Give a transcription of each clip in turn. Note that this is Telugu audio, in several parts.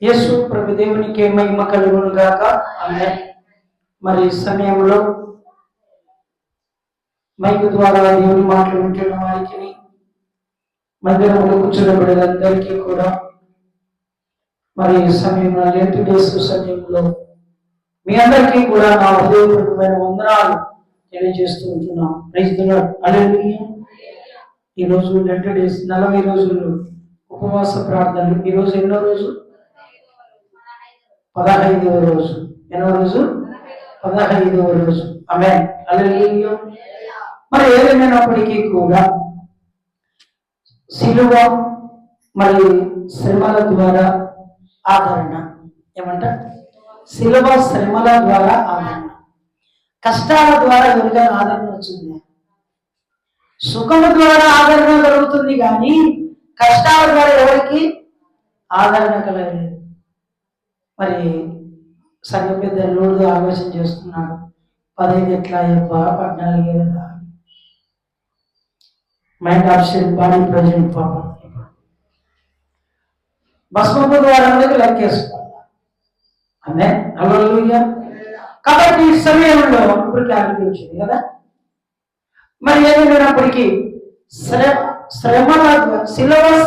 యేసు ప్రభు దేవునికి మహిమ కలుగును గాక. ఆమేన్. మరి సమయంలో మైకు ద్వారా దేవుని మాటలు వింటున్న వారికి, మందిరంలో కూర్చున్న బిడ్డలందరికీ కూడా మరి సమయంలో లెంట్ డేస్ సమయంలో మీ అందరికీ కూడా నా హృదయపూర్వకమైన వందనాలు తెలియజేస్తూ ఉంటున్నాం. Praise the lord. హల్లెలూయా. ఈరోజు లెంట్ డేస్ 40 రోజులు ఉపవాస ప్రార్థనలు. ఈరోజు ఎన్నో రోజు? 15వ రోజు. ఎన్నో రోజు? 15వ రోజు. ఆమేన్. హల్లెలూయా. మరి ఏదేమైనప్పటికీ కూడా సిలువ మరి శ్రమల ద్వారా ఆదరణ. ఏమంట? సిలువ శ్రమల ద్వారా ఆదరణ. కష్టాల ద్వారా ఎవరికైనా ఆదరణ వచ్చింది? సుఖము ద్వారా ఆదరణ కలుగుతుంది, కానీ కష్టాల ద్వారా ఎవరికి ఆదరణ కలగలేదు. మరి సంఘ పెద్ద లోడు ఆలోచన చేస్తున్నాడు. 15 ఎట్లా అయ్యప్ప, 14 ఏళ్ళ మైండ్ ఆబ్సెంట్, బాడీ ప్రజెంట్. పాపం భస్మపు ద్వారానికి లెక్కేసుకోవాలి. అదే హల్లెలూయా. కాబట్టి ఈ సమయంలో ఇప్పుడు క్లారిటీ వచ్చింది కదా. మరి ఏమైనప్పటికీ శిలువ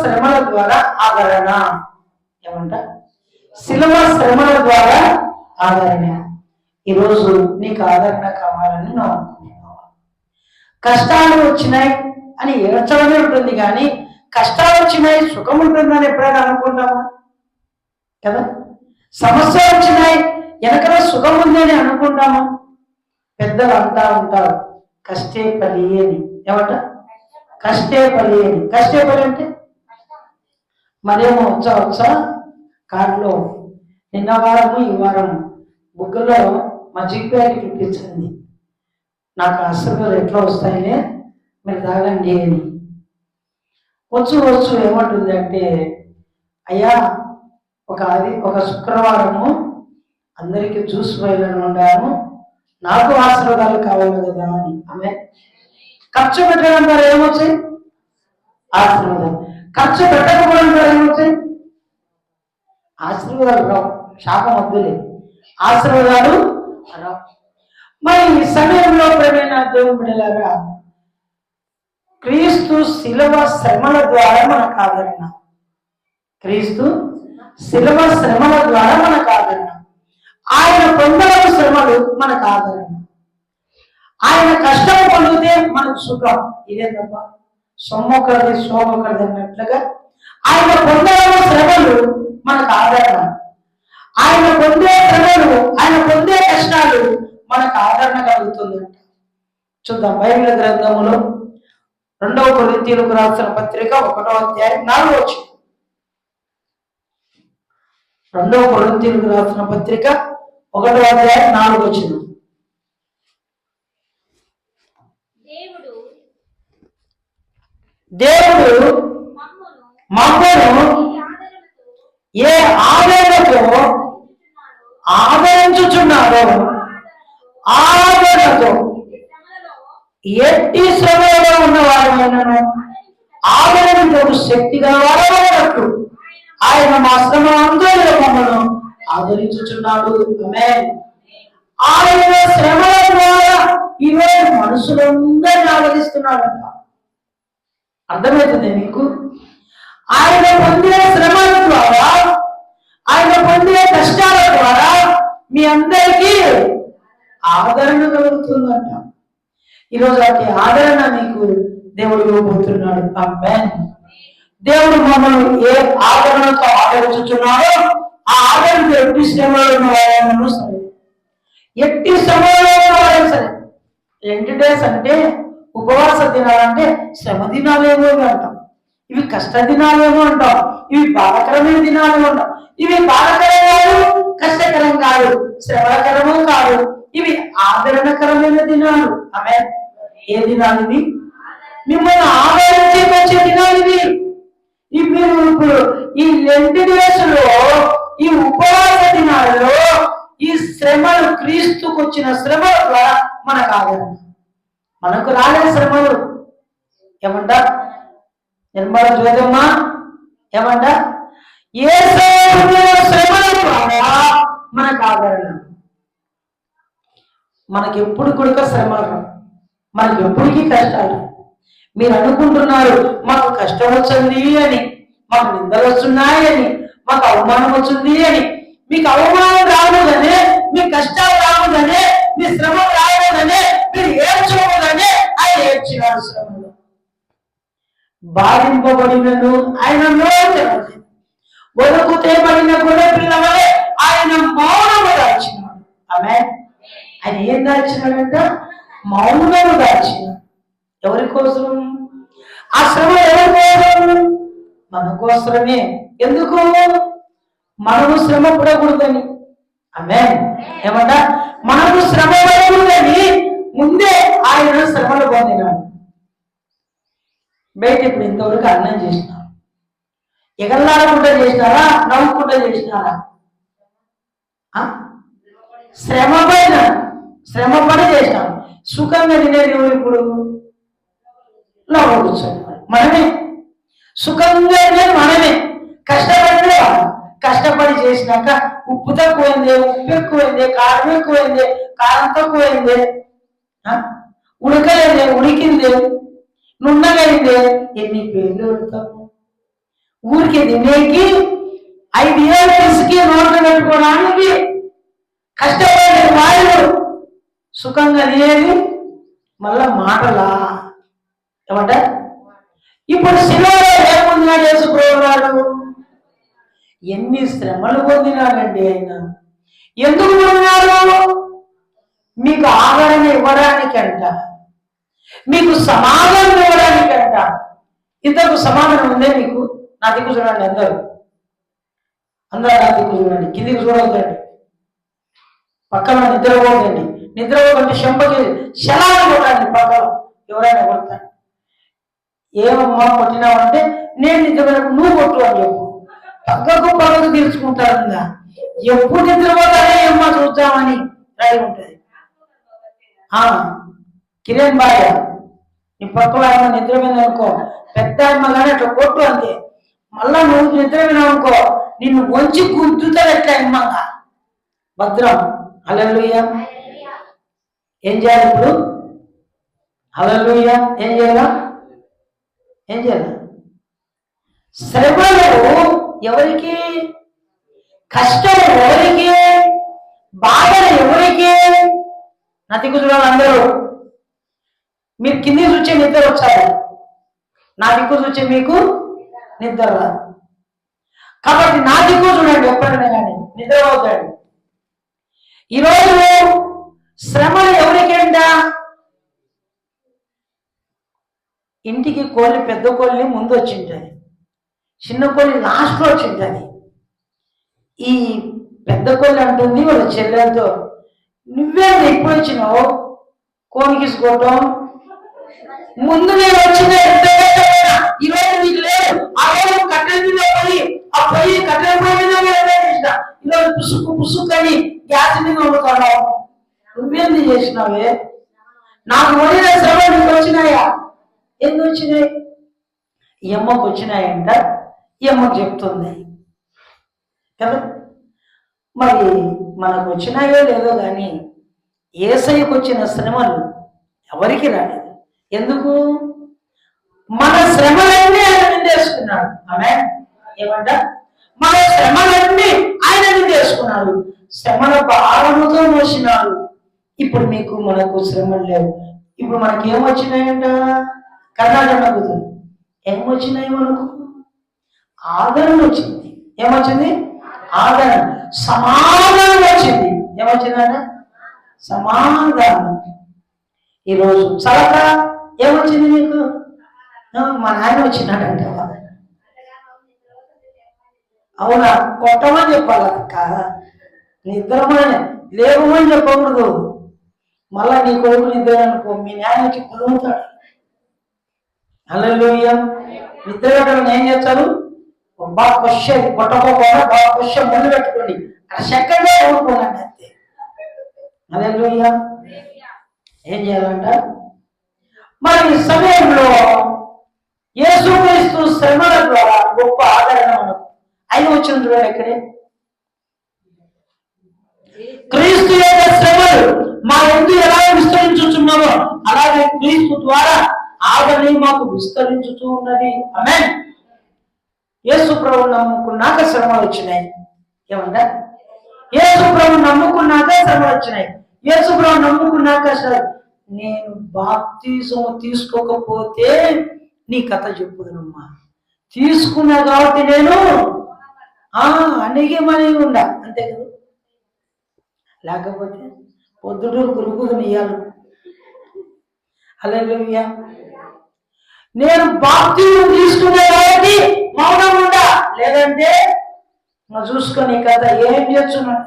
శ్రమల ద్వారా ఆదరణ. ఏమంట? శిలువ శ్రమల ద్వారా ఆదరణ. ఈరోజు నీకు ఆదరణ కావాలని నేను అనుకుంటున్నాను. కష్టాలు వచ్చినాయి అని ఏడ్చడమే ఉంటుంది, కానీ కష్టాలు వచ్చినాయి సుఖం ఉంటుందని ఎప్పుడైనా అనుకుంటామా? కదా. సమస్య వచ్చినాయి వెనకన సుఖం ఉంది అని అనుకుంటామా? పెద్దలు అంటా ఉంటారు, కష్టే పలి అని. ఏమంట? కష్టే పలి అని. కష్టే పలి అంటే మరేమో వచ్చా కార్లో నిన్న వారము ఈ వారము బుగ్గలో మజ్జిగ ప్యాకెట్ ఇప్పించింది. నాకు అసలు ఎట్లా వస్తాయిలే, మీరు తాగండి అని. వచ్చు ఏమంటుంది అంటే, అయ్యా ఒక శుక్రవారము అందరికీ జ్యూస్ బయలుని ఉండాము, నాకు ఆశీర్వాదాలు కావాలి కదా అని. ఆమె ఖర్చు పెట్టడం ద్వారా ఏమొచ్చాయి? ఆశీర్వాదాలు. ఖర్చు పెట్టకపోవడం ద్వారా ఏమొచ్చాయి? ఆశీర్వాదాలు రావు. శాపం వద్దులే, ఆశీర్వాదాలు రావు. మరి ఈ సమయంలో ప్రేమైన దేవుని బిడ్డలారా, క్రీస్తు శిలువ శ్రమల ద్వారా మనకు ఆదరణ. క్రీస్తు శిలువ శ్రమల ద్వారా మనకు ఆదరణ. ఆయన పొందడం శ్రమలు మనకు ఆదరణ. ఆయన కష్టం పొందితే మనకు సుఖం. ఇదే తప్ప సొమ్మొకరిది సోమొకరిది అన్నట్లుగా ఆయన పొందడం శ్రమలు మనకు ఆదరణ. ఆయన పొందే శ్రమలు, ఆయన పొందే కష్టాలు మనకు ఆదరణ కలుగుతుందంట. చూద్దాం బైబిల్ గ్రంథములో 2వ కొరింథీయులకు రాసిన పత్రిక 1వ అధ్యాయం 4వ వచనం. 2వ కొరింథీయులకు రాసిన పత్రిక 1వ అధ్యాయం 4వ వచనం. దేవుడు మమ్మను ఏ ఆదరణతో ఆదరించుచున్నాడో ఆదరణతో ఎట్టి శ్రమలో ఉన్నవాడైనను ఆదరణతో శక్తిగా వాడబడినట్లు ఆయన మా శ్రమ అందరిలో మమ్మను ఆదరించుచున్నాడు. ఆమేన్. ఆయన శ్రమల ద్వారా ఈరోజు మనుషులందరినీ ఆదరిస్తున్నాడంట. అర్థమవుతుంది మీకు? ఆయన పొందే శ్రమల ద్వారా, ఆయన పొందే కష్టాల ద్వారా మీ అందరికీ ఆదరణ కలుగుతుందంట. ఈరోజు అతి ఆదరణ మీకు దేవుడు ఇవ్వబోతున్నాడు. ఆమేన్. దేవుడు మమ్మల్ని ఏ ఆదరణతో ఆదరించుచున్నాడో ఆ ఆదరణతో ఎట్టి శ్రమలో ఉన్న వాళ్ళను సరే, ఎట్టి శ్రమలో ఉన్న వాళ్ళని సరే. ఎండ్ డేస్ అంటే ఉపవాస దినాలంటే శ్రమ దినాలేమో అంటాం, ఇవి కష్ట దినాలేమో అంటాం, ఇవి బాధకరమైన దినాలేమో అంటాం. ఇవి బాధకరం కాదు, కష్టకరం కాదు, శ్రమకరము కాదు, ఇవి ఆదరణకరమైన దినాలు. ఆమేన్. ఏ దినాలు ఇవి? మిమ్మల్ని ఆదరించే వచ్చే దినాలు ఇవి. మీరు ఇప్పుడు ఈ లెంట్ డేస్ లో, ఈ ఉపవాస దినాలలో ఈ శ్రమలు, క్రీస్తుకు వచ్చిన శ్రమల ద్వారా మనకు ఆదరణ. మనకు రాలే శ్రమలు. ఏమంట నిర్మల జ్యోతమ్మ? ఏమంట? ఏ శ్రమ మనకి ఎప్పుడు కూడా శ్రమలు, మనకి ఎప్పటికీ కష్టాలు. మీరు అనుకుంటున్నారు మాకు కష్టం వచ్చింది అని, మాకు నిందలు వస్తున్నాయని, మాకు అవమానం వచ్చింది అని. మీకు అవమానం రాకూడదనే, మీ కష్టాలు రాకూడదనే, మీ శ్రమ రాకూడదనే, మీరు ఏడ్చుకోకూడదనే ఆయన ఏడ్చినాడు. శ్రమలో బాధింపబడినను ఆయన నోరు వరకు తేబడిన గొర్రె పిల్లవలే ఆయన మౌనము దాచినాడు. ఆమె ఆయన ఏం దాచినాడంట? మౌనము దాచినాడు. ఎవరి కోసం? ఆ శ్రమ ఎవరి కోసం? మన కోసమే. ఎందుకు? మనము శ్రమ పడకూడదని. ఆమె ఏమంట? మనము శ్రమ పడకూడదని ముందే ఆయన శ్రమలు పొందినాడు. బయట ఇప్పుడు ఇంతవరకు అన్నం చేసినారు, ఎగల్లాడకుండా చేసినారా, నవ్వుకుంటా చేసినారా? శ్రమపడి చేసినాం. సుఖంగా తినేది ఇప్పుడు నవ్వు కూర్చొని మనమే. సుఖంగా తినేది మనమే. కష్టపడితే కష్టపడి చేసినాక ఉప్పు తక్కువైంది, ఉప్పు ఎక్కువైంది, కారం ఎక్కువైంది, కారం తక్కువైంది, ఉడకలేదే, ఉడికింది, నున్నగైంది, ఎన్ని పేర్లు పెడతాము. ఊరికి తినేకి 5 ఏళ్ళు తీసుకి నోట్లు పెట్టుకోవడానికి కష్టపడే వాళ్ళు సుఖంగా తినేది మళ్ళా మాటలా. ఏమంట? ఇప్పుడు శిలువలో ఏముందినాడు యేసుప్రభువాడు? ఎన్ని శ్రమలు పొందినాడండి ఆయన. ఎందుకు పొందినాడు? మీకు ఆదరణ ఇవ్వడానికంట, మీకు సమాధానం ఇవ్వడానికంట. ఇంతకు సమాధానం ఉందే మీకు? నా దిక్కు చూడండి, అందరూ నా దిక్కు చూడండి, కిందికి చూడవద్దండి, పక్కన నిద్రపోకండి. నిద్రపోకండి చెంపకి శలాలు కొట్టండి. పక్కన ఎవరైనా కొడతాను. ఏమమ్మా కొట్టినావంటే నేను నిద్రపోయినప్పుడు నువ్వు కొట్టు అని చెప్పు. పక్కకు తీర్చుకుంటారు. ఎప్పుడు నిద్రపోతానే అమ్మ చూద్దామని రెడీ ఉంటుంది. కిరణ్ బాయ నీ పక్కలో ఆయన నిద్రపోయింది అనుకో, పెద్ద అమ్మ కానీ అట్లా కొట్టు అంతే. మళ్ళా నువ్వు నిద్రపోయినావు అనుకో, నిన్ను వంచి గుద్దుతారు ఎట్లా అమ్మంగా. భద్రం. హల్లెలూయా. ఏం చేయాలి ఇప్పుడు? హల్లెలూయా. ఏం చేయాలా? శ్రమలు ఎవరికి? కష్టం ఎవరికి? బాధలు ఎవరికి? నా దిక్కు చూడాలి అందరూ. మీరు కింది చూచే నిద్ర వచ్చారు, నా దిక్కు చూచే మీకు నిద్ర రాదు. కాబట్టి నా దిక్కు చూడండి, ఎప్పుడైనా కానీ నిద్ర అవుతాడు. ఈరోజు శ్రమలు ఎవరికేంట? ఇంటికి కోళ్ళి, పెద్ద కోళ్ళి ముందు వచ్చింటుంది, చిన్న కోళ్ళి లాస్ట్లో వచ్చింటుంది. ఈ పెద్ద కోళ్ళి అంటుంది వాళ్ళ చెల్లెలతో, నువ్వే ఇప్పుడు వచ్చినావు కోనికిసుకోవటం, ముందు నేను వచ్చిన ఈరోజు నీకు లేదు. ఆ రోజు కట్టెల మీద పోయి ఆ పొయ్యి కట్టెల పొయ్యి మీద ఈరోజు పుసుకు అని గ్యాస్ మీద వండుతున్నావు. నువ్వేంది చేసినావే? నాకు వదిన శ్రమ నీకు వచ్చినాయా? ఎందుకు వచ్చినాయి? ఈ అమ్మకు వచ్చినాయంట. ఈ అమ్మకు చెప్తుంది కదా. మరి మనకు వచ్చినాయో లేదో కానీ యేసయ్యకు వచ్చిన శ్రమలు ఎవరికి రాలేదు. ఎందుకు? మన శ్రమలన్నీ ఆయన నిందేసుకున్నాడు. ఆమె ఏమంట? మన శ్రమలన్నీ ఆయన నిందేసుకున్నాడు. శ్రమల భారముతో మోసినాడు. ఇప్పుడు మీకు మనకు శ్రమలు లేవు. ఇప్పుడు మనకి ఏమొచ్చినాయంట? కర్ణాటక ఏమొచ్చినాయి మనకు? ఆదరణ వచ్చింది. ఏమొచ్చింది? ఆదరణ. సమాధానం వచ్చింది. ఏమొచ్చిందంట? సమాధానం. ఈరోజు చలక ఏమొచ్చింది నీకు? మా నాయన వచ్చినాడంట. అవునా? కొట్టమని చెప్పాలక్క, నిద్రమని లేవమని చెప్పకూడదు. మళ్ళా నీ కొడుకు నిద్ర అనుకో, మీ నాయన వచ్చి కులుగుతాడు. హల్లెలూయా. నిద్ర పెట్టడం ఏం చేస్తారు? బాగా క్వశ్చన్ కొట్టకోకుండా బాగా క్వశ్చన్ ముందు పెట్టుకోండి, ఆ సెకండే ఊరుకోనండి అంతే. హల్లెలూయా. ఏం చేయాలంట? మరి ఈ సమయంలో యేసుక్రీస్తు శ్రమల ద్వారా గొప్ప ఆదరణ మనకు. ఆయన వచ్చిన చూడండి, ఎక్కడే క్రీస్తు యొక్క శ్రమ శ్రమలు మా యందు ఎలా విస్తరించుచున్నామో అలాగే క్రీస్తు ద్వారా ఆదరణ మాకు విస్తరించుతూ ఉన్నది. ఆమేన్. యేసు ప్రభువు నమ్ముకున్నాక శ్రమలు వచ్చినాయి. ఏమంటా? యేసు ప్రభువు నమ్ముకున్నాక శ్రమలు వచ్చినాయి. యేసు ప్రభువు నమ్ముకున్నాక నేను బాప్తిజం తీసుకోకపోతే నీ కథ చెప్పుదనమ్మా. తీసుకున్నా కాబట్టి నేను అణిగిమని ఉండ, అంతే కదా. లేకపోతే పొద్దుడు గురుగుని ఇయ్యాలి. హల్లెలూయా. నేను బాప్తిజం తీసుకున్నా కాబట్టి మౌనం ఉండ, లేదంటే చూసుకొని కథ ఏం చేస్తున్నాను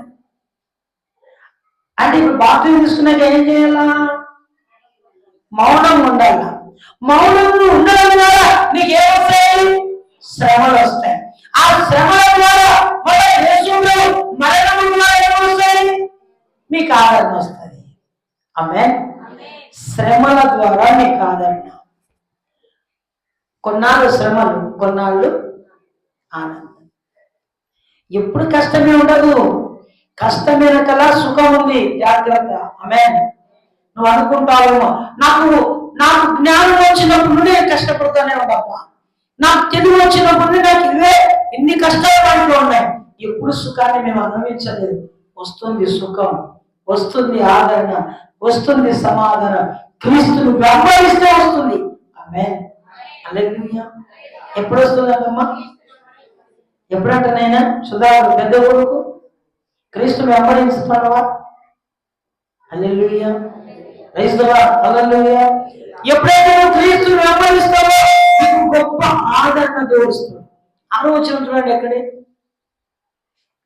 అంటే ఇప్పుడు బాప్తిజం తీసుకున్నాక ఏం చేయాలా? మౌనం ఉండాల. మౌనం ఉండడం ద్వారా నీకు ఏమొస్తాయి? శ్రమలు వస్తాయి. ఆ శ్రమల ద్వారా మరణం ద్వారా ఏమొస్తాయి? మీకు ఆదరణ వస్తుంది. ఆమేన్. శ్రమల ద్వారా మీకు ఆదరణ. కొన్నాళ్ళు శ్రమలు, కొన్నాళ్ళు ఆనందం. ఎప్పుడు కష్టమే ఉండదు. కష్టం వెనకలా సుఖం ఉంది. జాగ్రత్త. ఆమేన్. నువ్వు అనుకుంటావేమో నాకు జ్ఞానం వచ్చినప్పుడు నేను కష్టపడుతూనే ఉండప్ప, నాకు తెలివి వచ్చినప్పుడు నాకు ఇన్ని కష్టాలు దాంట్లో ఉన్నాయి. ఎప్పుడు సుఖాన్ని మేము అనుభవించలేదు. వస్తుంది సుఖం, వస్తుంది ఆదరణ, వస్తుంది సమాధానం. క్రీస్తును వెంబడిస్తే వస్తుంది. ఆమేన్. హల్లెలూయా. ఎప్పుడు వస్తుందమ్మా? ఎప్పుడంటనైనా సుధాకర్ పెద్ద కొడుకు క్రీస్తును వెంబడించుతున్నావా? హల్లెలూయా. క్రైస్తవా? హల్లెలూయా. ఎప్పుడైతే నువ్వు క్రీస్తును వెంబడిస్తావో నీకు గొప్ప ఆదరణ దేవుడిస్తాడు. ఆలోచన చూడండి ఎక్కడే,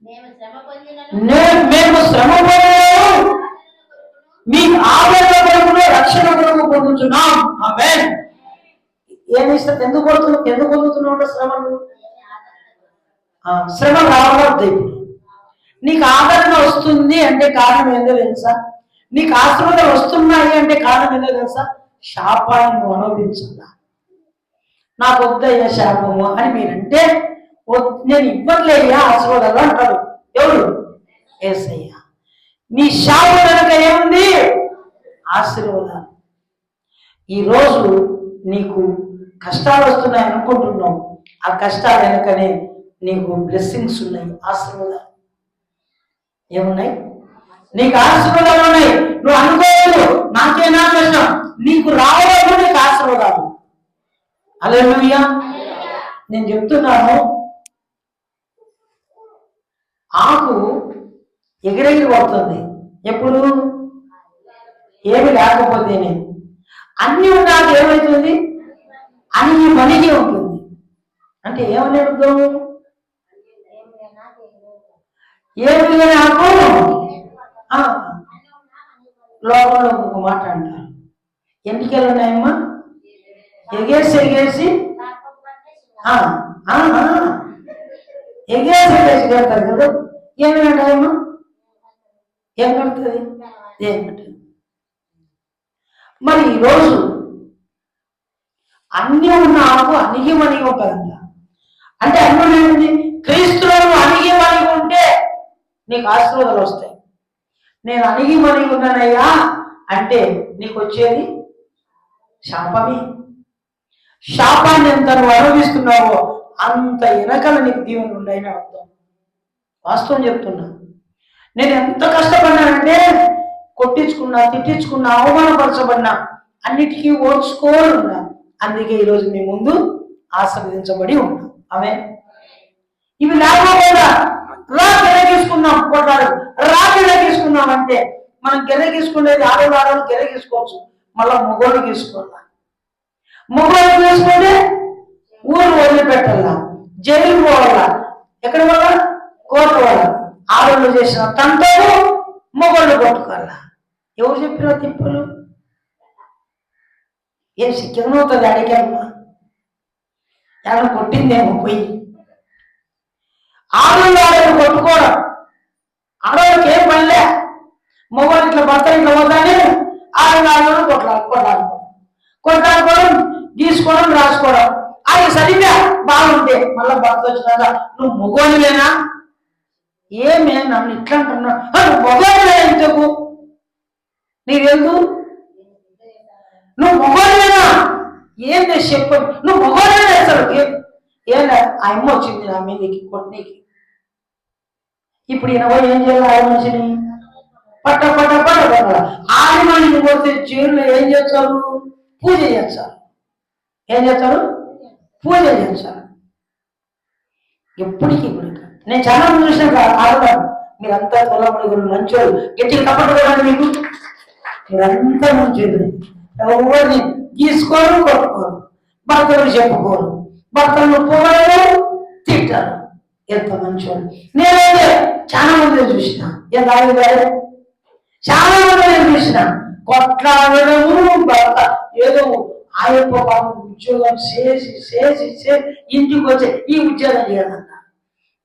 మేము శ్రమ పొందినాము మీ ఆదరణ కొరకు రక్షణ కొరకు పొందుతున్నాం. ఆమేన్. ఏమిస్తా? ఎందుకు పొందుతున్నావు శ్రమను? శ్రమ రావద్దు. ఇప్పుడు నీకు ఆదరణ వస్తుంది అంటే కారణం ఏందో తెలుసా? నీకు ఆశీర్వాదాలు వస్తున్నాయి అంటే కారణం ఏందో తెలుసా? శాపాన్ని నువ్వు అనుభవించాలా. నాకు వద్దయ్యా శాపము అని మీరంటే నేను ఇవ్వట్లేయ్యా ఆశీర్వాదాలు అంటాడు. ఎవరు? యేసయ్య. నీ శాపం వెనక ఏముంది? ఆశీర్వాదాలు. ఈరోజు నీకు కష్టాలు వస్తున్నాయి అనుకుంటున్నావు. ఆ కష్టాల వెనకనే నీకు బ్లెస్సింగ్స్ ఉన్నాయి, ఆశీర్వాదాలు ఏమున్నాయి? నీకు ఆశీర్వాదాలు ఉన్నాయి. నువ్వు అనుకోలేదు నాకేనా కష్టం, నీకు రావడం నీకు ఆశీర్వాదాలు. హల్లెలూయా. నేను చెప్తున్నాను, ఆకు ఎగిరెగిరి పడుతుంది ఎప్పుడు? ఏమి లేకపోతేనే. అన్ని ఉన్నాక ఏమవుతుంది? అన్ని మనిగి ఉంటుంది. అంటే ఏమని అర్థం? ఏమి నాకు లోపల ఒక మాట అంటారు. ఎన్నికలు ఉన్నాయమ్మా? ఎగేసి ఎగేసి కడతారు కదా. ఏమి అంటాయమ్మా? ఏం కడుతుంది? ఏం కట్టదు. మరి ఈరోజు అన్ని ఉన్న ఆకు అణిగి మణిగి ఉంటుందంట. అంటే అన్నీ ఏంటి? క్రీస్తులో అణిగి మణిగి ఉంటే నీకు ఆశీర్వాదాలు వస్తాయి. నేను అణిగి మణిగి ఉన్నానయ్యా అంటే నీకు వచ్చేది శాపమే. శాపాన్ని ఎంత నువ్వు అనుభవిస్తున్నావో అంత వెనకాల నీకు దీవెనలు ఉన్నాయని అర్థం. వాస్తవం చెప్తున్నా. నేను ఎంత కష్టపడినానంటే కొట్టించుకున్నా, తిట్టించుకున్నా, అవమానపరచబడినా అన్నిటికీ ఓర్చుకోని ఉన్నా. అందుకే ఈరోజు మీ ముందు ఆశీర్వదించబడి ఉన్నా. ఆమె ఇవి లేకపోయినా గెరగీసుకున్నాం. కొట్లాడు గెరగీసుకున్నాం అంటే మనం గెరగీసుకునేది ఆడవాళ్ళు గెరగీసుకోవచ్చు. మళ్ళా మొగోళ్ళు గీసుకోవాలా. మొగోళ్ళు గీసుకుంటే ఊరు వదిలిపెట్టాలా, జైలు పోవాలా. ఎక్కడ వల్ల? కోర్టు వల్ల. ఆడవాళ్ళు చేసిన తంటలు మొగోళ్ళు కొట్టుకోవాలా. ఎవరు చెప్పిన తిప్పులు? ఏం సిక్కిమవుతుంది? అడిగమ్మా ఎవరు కొట్టిందేమో పోయి. ఆడవాళ్ళు కొట్టుకోవడం, ఆడవాళ్ళకి ఏం పనిలే. మొగోళ్ళు ఇట్లా భర్త ఇట్లా పోతానే ఆడవాళ్ళు కొట్లాడుకోవడం, గీసుకోవడం, రాసుకోవడం. అది సరిగ్గా బాగుంటే మళ్ళా భర్త వచ్చినాక నువ్వు మొగోళ్ళేనా? ఏమే నన్ను ఇట్లా అంటున్నావు? నువ్వు మొగోళ్ళే ఇంతకు నీకు తెలుసు నువ్వు మొగోడేనా ఏంది చెప్పు, నువ్వు మొగోడేనా అసలు ఏందా ఆ అమ్మ వచ్చింది నా మీదకి కొట్టికి. ఇప్పుడు ఈయన ఏం చేయాలి ఆ మనిషిని పట్ట పట్ట పట్ట పట్ట ఆడి మనిషిని పోతే జైల్లో ఏం చేస్తారు, పూజ చేస్తారు. ఏం చేస్తారు, పూజ చేస్తారు. ఎప్పటికీ కూడా నేను చాలా మంది చూసిన ఆడతాను, మీరంతా తొలబడి మంచోళ్ళు గట్టిగా తప్పట్టుకోవాలి, మీకు మీరంతా మంచోళ్ళు, ఎవరిని తీసుకోరు కొట్టుకోరు, భర్తలు చెప్పుకోరు, భర్తలు పోగలరు తింటారు, ఎంత మంచోళ్ళు. నేనైతే చాలా మంది చూసిన చాలా మంది చూసిన కొట్లాడము భర్త ఏదో ఆయప్ప పాపం ఉద్యోగం చేసి చేసి చేసి ఇంటికి వచ్చి ఈ ఉద్యోగం చేయాలంట,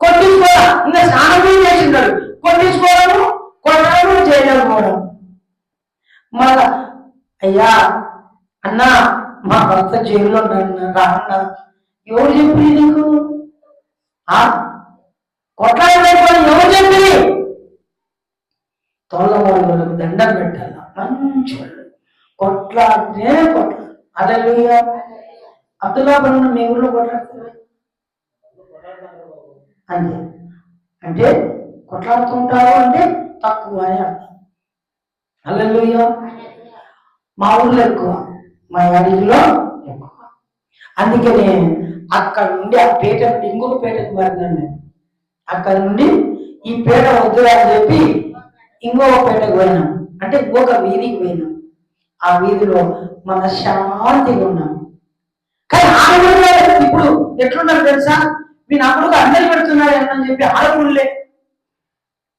కొట్టించుకోవడం ఇంకా స్నానం చేసింటాడు, కొట్టించుకోవడము కొట్టడం చేయడం పోవడం. మళ్ళా అయ్యా అన్నా మా భర్త జైల్లో ఉన్నాడు రా అన్న, ఎవరు చెప్పి నీకు కొట్లాడలేకపోయి ఎవరు చెప్పి, తోళ్ళవాళ్ళకు దండం పెట్టాల, మంచి వాళ్ళు కొట్లాడితే కొట్లాడు. అలెలుయా. అబ్దుల్లా పనులు మీ ఊళ్ళో కొట్లాడుతున్నారు అంతే, అంటే కొట్లాడుతుంటారు అంటే తక్కువ అని అర్థం. అలెలుయా. మా ఊళ్ళో ఎక్కువ, మా అడిగిలో ఎక్కువ. అందుకని అక్కడ నుండి ఆ పేట నుండి ఇంకొక పేటకు మారినాను నేను. అక్కడ నుండి ఈ పేట వద్దురా అని చెప్పి ఇంకొక పేటకు పోయినాం, అంటే ఇంకొక వీధికి పోయినాం. ఆ వీధిలో మన శాంతిగా ఉన్నాం. కానీ ఆడపిల్లలే ఇప్పుడు ఎట్లున్నారు తెలుసా, మీ అప్పుడు అందరు పెడుతున్నారు అని చెప్పి ఆడపిల్లలే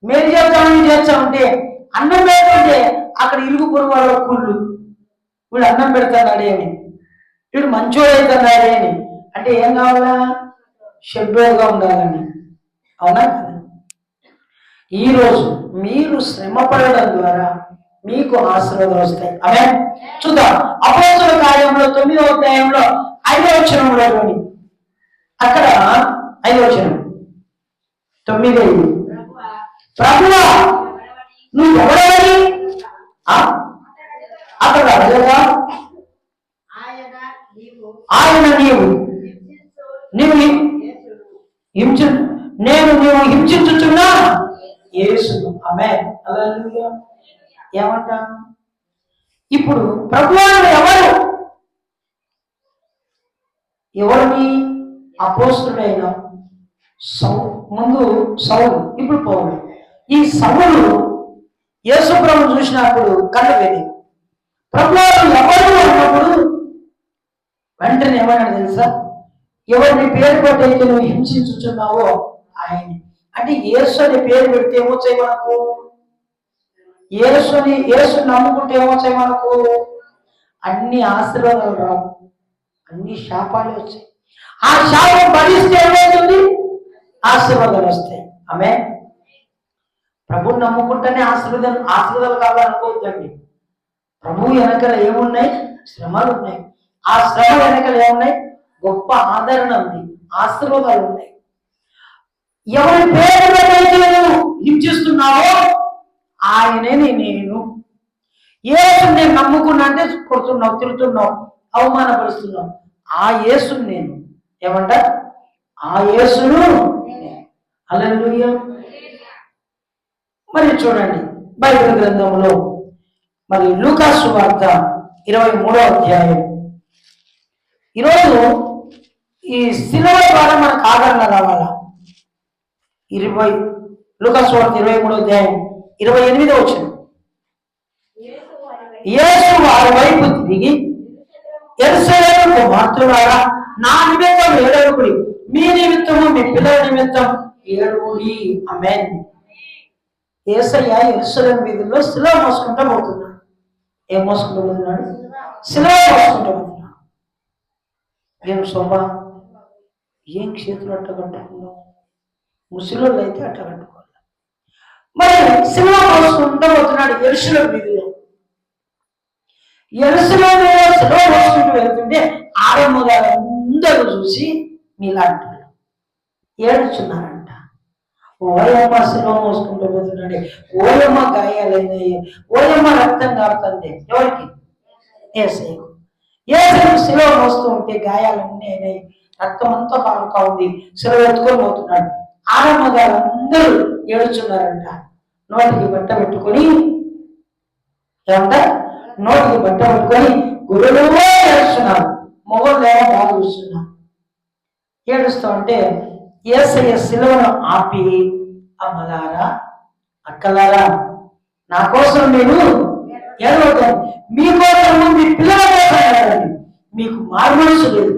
మేలు చేస్తామని చేస్తామంటే అన్నం పెడుతుంటే అక్కడ ఇరుగు పొరుగు వాళ్ళ కుళ్ళు, వీడు అన్నం పెడతాడే అని, వీడు మంచోడు అవుతున్నాడే అని. అంటే ఏం కావాలా, షెడ్యూల్గా ఉండాలని. అవునా కదా? ఈరోజు మీరు శ్రమ పడడం ద్వారా మీకు ఆశీర్వాదాలు వస్తాయి. ఆమె చూద్దాం అపోస్తలుల కార్యంలో 9వ అధ్యాయంలో 5వ వచనంలో అక్కడ 5వ వచనం 9. ప్రభువా నువ్వు ఎవరని అక్కడ అడగగా ఆయన నీవు హింసించుచున్నా యేసును. ఆమేన్. హల్లెలూయా. ఏమంటా ఇప్పుడు ప్రభువా ఎవరు, ఎవరిని? అపోస్తలుడైన ముందు సౌలు, ఇప్పుడు పౌలు. ఈ సౌలు యేసు ప్రభువును చూసినప్పుడు కళ్ళు వేది, ప్రభువా ఎవరు అన్నప్పుడు వెంటనే ఏమన్నాడు తెలుసా, ఎవరిని పేరు పెట్టయితే నువ్వు హింసించుచున్నావో ఆయన. అంటే యేసు అని పేరు పెడితే ఏమొచ్చాయి మనకు, యేసు నమ్ముకుంటే ఏమొచ్చాయి మనకు, అన్ని ఆశీర్వాదాలు రావు, అన్ని శాపాలు వచ్చాయి. ఆ శాపం భరిస్తే ఏమవుతుంది, ఆశీర్వాదాలు వస్తాయి. ఆమె ప్రభువుని నమ్ముకుంటేనే ఆశీర్వాదాలు కావాలనుకోవద్దండి. ప్రభువు వెనకలు ఏమున్నాయి, శ్రమలు ఉన్నాయి. ఆ శ్రమ వెనకలు ఏమున్నాయి, గొప్ప ఆదరణ ఉంది, ఆశీర్వాదాలు ఉన్నాయి. ఎవరి పేరు హింసిస్తున్నావో ఆయనే నేను. యేసుని నేను నమ్ముకున్నా అంటే కొడుతున్నావు, తిరుగుతున్నావు, అవమానపరుస్తున్నావు. ఆ యేసుని నేను ఏమంట, ఆ యేసును. హల్లెలూయా. మరి చూడండి బైబిల్ గ్రంథంలో మరి లూకా సువార్త 23వ అధ్యాయం. ఈరోజు ఈ శిలువ ద్వారా మనకు ఆదరణ రావాలా. లూకా సువార్త 23వ అధ్యాయం 28వ వచనం. యేసు వారి వైపు తిరిగి యెరూషలేము కుమార్తెలారా నా నిమిత్తం ఏడవకుడి, మీ నిమిత్తము మీ పిల్లల నిమిత్తం ఏడవుడి. ఆమేన్. యేసయ్య యెరూషలేము వీధుల్లో శిలువ మోసుకుంటూ పోతున్నాడు. ఏం మోసుకుంటూ పోతున్నాడు, శిలువ మోసుకుంటూ పోతున్నాడు. ఏం శోభ, ఏం చేతులు అట్ట కట్టుకున్నావు, ముసలోళ్ళు అయితే అట్ట కట్టుకోవాలి. మరి శిలువ మోసుకుంటూ పోతున్నాడు యెరూషలేము వీధిలో. యెరూషలేములో శిలువ మోసుకుంటూ వెళ్తుంటే ఆడమ్మగారు అందరూ చూసి మీలాంటి ఏడుచున్నారంట. ఓయమ్మ శిలువ మోసుకుంటూ పోతున్నాడు, ఓయమ్మ గాయాలైనాయి, ఓయమ్మ రక్తం కారుతుంది. ఎవరికి? ఏసయ్యకు. ఏసయ్య శిలువ మోస్తూ ఉంటే గాయాలన్నీ అయినాయి, రక్తం అంతా కారుతా ఉంది. శిలువ ఎత్తుకొని పోతున్నాడు. ఆడమ్మ గారు అందరూ ఏడుచున్నారంట. నోటికి బట్ట పెట్టుకొని, ఏమంట, నోటికి బట్ట పెట్టుకొని గురుడు ఏడుస్తున్నారు. మొగోళ్ళేమో బాగా చూస్తున్నారు. ఏడుస్తూ ఉంటే యేసయ్య శిలువను ఆపి, అమ్మలారా, అక్కలారా, నా కోసం నేను ఏడవద్దాను, మీకోసం, మీ పిల్లల కోసం ఏడవండి. మీకు మారుమనసు లేదు,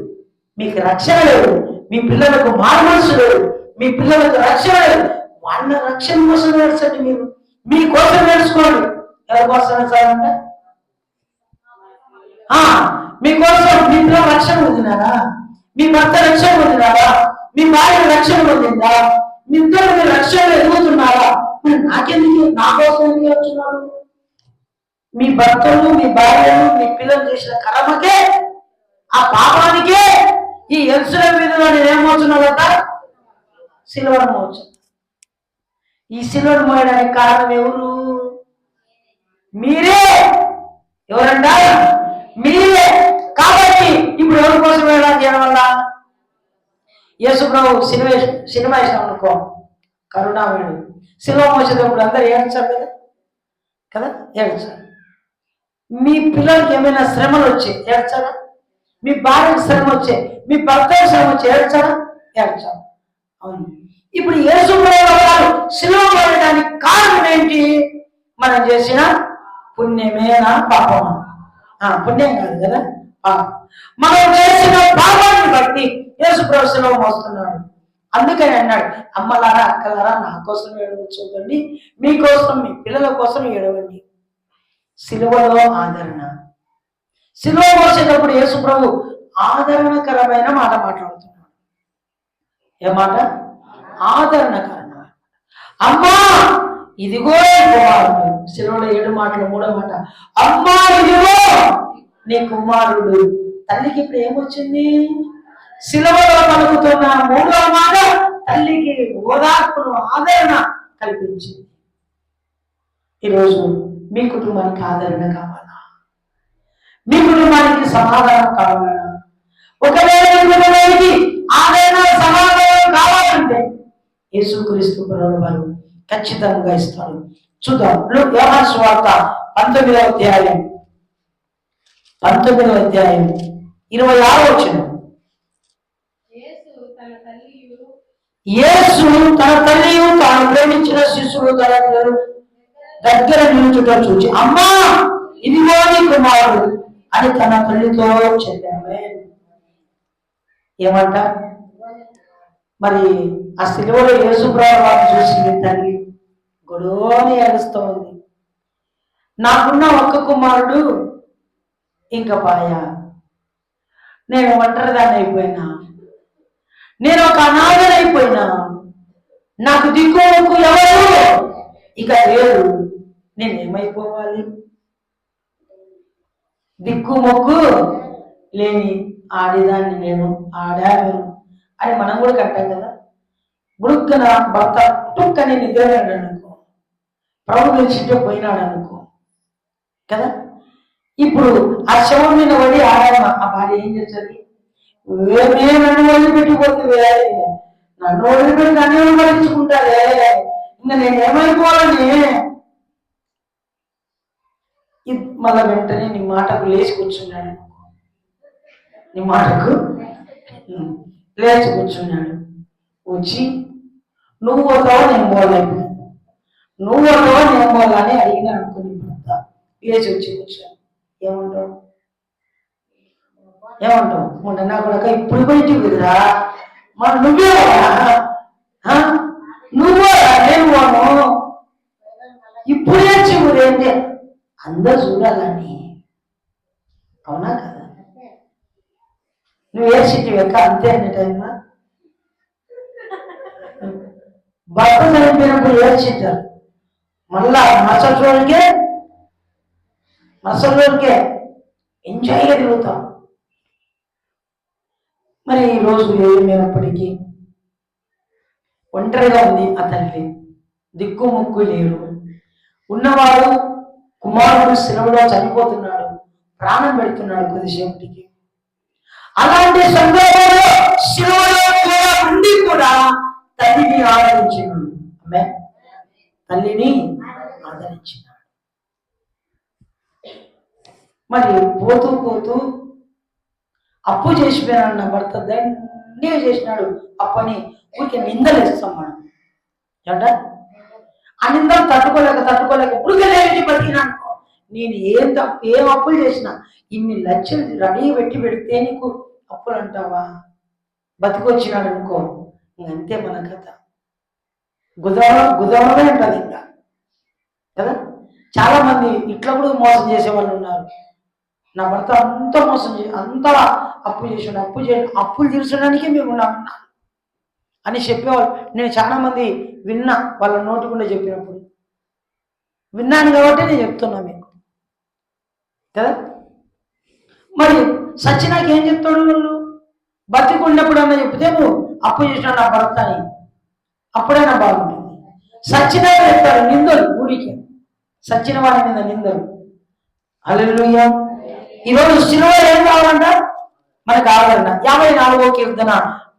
మీకు రక్షణ లేదు, మీ పిల్లలకు మారుమనసు లేదు, మీ పిల్లలకు రక్షణ లేదు. వాళ్ళ రక్షణ కోసం ఏడ్చండి. మీరు మీకోసం నేర్చుకోండి. ఎవరి కోసం ఏడ్చాలంట? మీకోసం. మీ పిల్లలు రక్షణ పొందినారా? మీ భర్త రక్షణ పొందినారా? మీ భార్య రక్షణ పొందిందా? మీ ఇద్దరు మీరు రక్షణ ఎదుగుతున్నారా? నాకెందుకు, నా కోసం ఎందుకు వచ్చున్నారు? మీ భర్తలు, మీ భార్యలు, మీ పిల్లలు చేసిన కర్మకే, ఆ పాపానికే ఈ యెరూషలేము వీధిలో నేనేమవుతున్నాడట? శిలువను మోచు. ఈ శిలువను మోయడానికి కారణం ఎవరు? మీరే. ఎవరంట? మీరే. కాబట్టి ఇప్పుడు ఎవరి కోసం వెళ్ళాలి? చేయడం వల్ల యేసు ప్రభు సినిమా వేసినాం అనుకో, కరుణామయుడు శిలువ మోసేటప్పుడు అందరు ఏడ్చారు కదా, కదా, ఏడ్చారు. మీ పిల్లలకి ఏమైనా శ్రమలు వచ్చాయి, ఏడ్చారా? మీ భార్యకు శ్రమ వచ్చే, మీ భర్త శ్రమ వచ్చి ఏడ్చారా? ఏడ్చారు. అవును. ఇప్పుడు యేసు ప్రభు గారు శిలువ మోయడానికి కారణం ఏంటి? మనం చేసిన పుణ్యమేనా పాపమా? పుణ్యం కాదు కదా, మనం చేసిన పాపాన్ని బట్టి యేసు ప్రభు శిలువ మోస్తున్నాడు. అందుకని అన్నాడు, అమ్మలారా, అక్కలారా, నా కోసం ఏడవచ్చు చూడండి, మీకోసం, మీ పిల్లల కోసం ఏడవండి. శిలువలో ఆదరణ. శిలువ మోసేటప్పుడు యేసు ప్రభు ఆదరణకరమైన మాట మాట్లాడుతున్నాడు. ఏ మాట? ఆదరణకరమైన. అమ్మా ఇదిగో కుమారుడు. శిలువలో 7 మాటలు, 3వ మాట, అమ్మా ఇదిగో నీ కుమారుడు. తల్లికి ఇప్పుడు ఏమొచ్చింది? శిలువలో పలుకుతున్న 3వ మాట తల్లికి ఓదార్పును, ఆదరణ కల్పించింది. ఈరోజు మీ కుటుంబానికి ఆదరణ కావాలా? మీ కుటుంబానికి సమాధానం కావాలా? ఒకవేళ కుటుంబానికి ఆదరణ, సమాధానం కావాలంటే యేసుక్రీస్తు ప్రభువు వారు ఖచ్చితంగా ఇస్తాడు. చూద్దాం. యోహాను సువార్త 19వ అధ్యాయం 26వ వచనం. యేసు తన తల్లియు తాను ప్రేమించిన శిశువు దగ్గర నిలుచుట చూచి, అమ్మా ఇదిగో నీ కుమారుడు అని తన తల్లితో చెప్పాడు. ఏమంట? మరి ఆ శిలువలో యేసు ప్రభువు వారిని చూసింది తల్లి, గొడవని ఏడుస్తూ ఉంది. నాకున్న ఒక్క కుమారుడు ఇంకా పాయా, నేను ఒంటరిదాన్ని అయిపోయినా, నేను ఒక అనాథని అయిపోయినా, నాకు దిక్కు మొక్కు ఎవరు ఇక లేరు, నేనేమైపోవాలి? దిక్కు మొక్కు లేని ఆడిదాన్ని నేను, ఆడాను అని మనం కూడా కట్టాం కదా. గుడుక్కన భర్త టుక్కని నిద్రపోయాడు అనుకో, ప్రభు గెలిచింటే పోయినాడు అనుకో కదా. ఇప్పుడు ఆ శవం మీద పడి ఆడామ, ఆ భార్య ఏం చేస్తుంది? నన్ను వదిలిపెట్టిపోతుంది, నన్ను వదిలిపెట్టి నన్ను వదిలించుకుంటారే, ఇంకా నేనేమైపోవాలని మళ్ళా వెంటనే నీ మాటకు లేచి కూర్చున్నాడు. నీ మాటకు లేచి కూర్చున్నాడు. వచ్చి నువ్వు పోతావా నేను పోలేను, నువ్వు పోతావా నేను పోవాలని అడిగినా అనుకుని లేచి వచ్చి కూర్చోను. ఏమంటావు? మొన్న నా కొడక ఇప్పుడు పోయింటి కుదరా, మరి నువ్వే నువ్వు నేను పోను, ఇప్పుడే చెవులేంటి అందరు చూడాలని. అవునా కదా? నువ్వు ఏడ్చిటి వెక్క అంతే అనే టైమా? భర్త చనిపోయినప్పుడు ఏడ్చింటారు, మళ్ళా మసలోనికే ఎంజాయ్గా తిరుగుతాం. మరి ఈరోజు ఏమైనప్పటికీ ఒంటరిగా ఉంది ఆ తల్లి, దిక్కు ముక్కు లేరు. ఉన్నవాడు కుమారుడు శిలువలో చనిపోతున్నాడు, ప్రాణం పెడుతున్నాడు కొద్దిసేపటికి. అలాంటి సందర్భంలో శిలువలో కూడా ఉండి కూడా తల్లిని ఆదరించినాడు. ఆమె తల్లిని ఆదరించినాడు. మరి పోతూ పోతూ అప్పు చేసిపోయినాడు నా భర్త, దండిగా చేసినాడు అప్పని ఊరికి నిందలేస్తాం మనం. ఏమంట ఆ నిందలు తట్టుకోలేక ఉడికలేని బతికినాను. నేను ఏం అప్పులు చేసినా ఇన్ని లక్షలు రెడీ పెడితే నీకు అప్పులు అంటావా? బతికొచ్చినాడు అనుకో, ఇంకంతే మన కథ. గుదవడమే ఉంటుంది ఇంకా కదా. చాలా మంది ఇట్లా కూడా మోసం చేసే వాళ్ళు ఉన్నారు. నా భర్త అంతా మోసం అంతా అప్పు చేసాడు, అప్పులు తీర్చడానికే మేము ఉన్నామన్నా అని చెప్పేవాళ్ళు. నేను చాలా మంది విన్నా, వాళ్ళ నోటికుండా చెప్పినప్పుడు విన్నాను కాబట్టి నేను చెప్తున్నా మీకు కదా. మరి సచ్చినాక ఏం చెప్తాడు? వాళ్ళు బతికున్నప్పుడు అన్న చెప్తే నువ్వు అప్పు చేసినాడు నా భర్త అని, అప్పుడైనా బాగుంటుంది. సచ్చినా చెప్తాడు నిందలు, ఊరికి సచ్చిన వాడి మీద నిందలు. హల్లెలూయా. ఈరోజు సిలువ ఏం కావాలంట? మనకు ఆదరణ. 54వ కీర్తన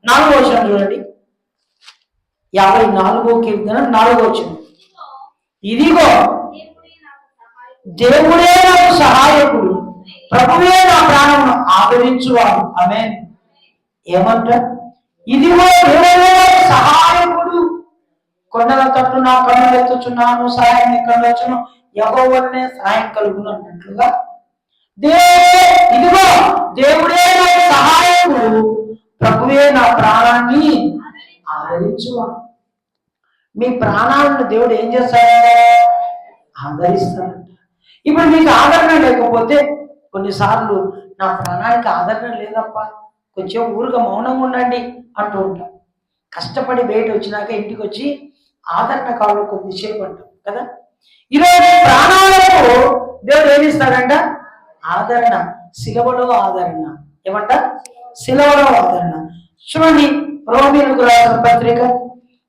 4వ వచనం చూడండి. 54వ కీర్తన 4వ వచనం. ఇదిగో దేవుడే నాకు సహాయకుడు, ప్రభువే నా ప్రాణమును ఆదరించువాడు. ఆమేన్. ఏమంట? ఇదిగో దేవుడే సహాయకుడు, కొండల తట్టు నా కన్నులు ఎత్తుచున్నాను, సహాయం ఎక్కడ వచ్చును, యెహోవానే సహాయం కలుగును అన్నట్లుగా ఇదిగో దేవుడే నా సహాయకుడు, ప్రభువే నా ప్రాణాన్ని ఆదరించువాడు. మీ ప్రాణాలను దేవుడు ఏం చేస్తాడంటే ఆదరిస్తాడంట. ఇప్పుడు మీకు ఆదరణ లేకపోతే కొన్నిసార్లు నా ప్రాణానికి ఆదరణ లేదప్ప, కొంచెం ఊరుగా మౌనంగా ఉండండి అంటూ ఉంటాం. కష్టపడి బయట వచ్చినాక ఇంటికి వచ్చి ఆదరణ కావాలి కొద్దిసేపు అంటాం కదా. ఈరోజు ప్రాణాలకు దేవుడు ఏమిస్తాడంట? ఆదరణ. సిలువలో ఆదరణ. ఏమంట? సిలువలో ఆదరణ. చూడండి, రోమీయులకు రాసిన పత్రిక,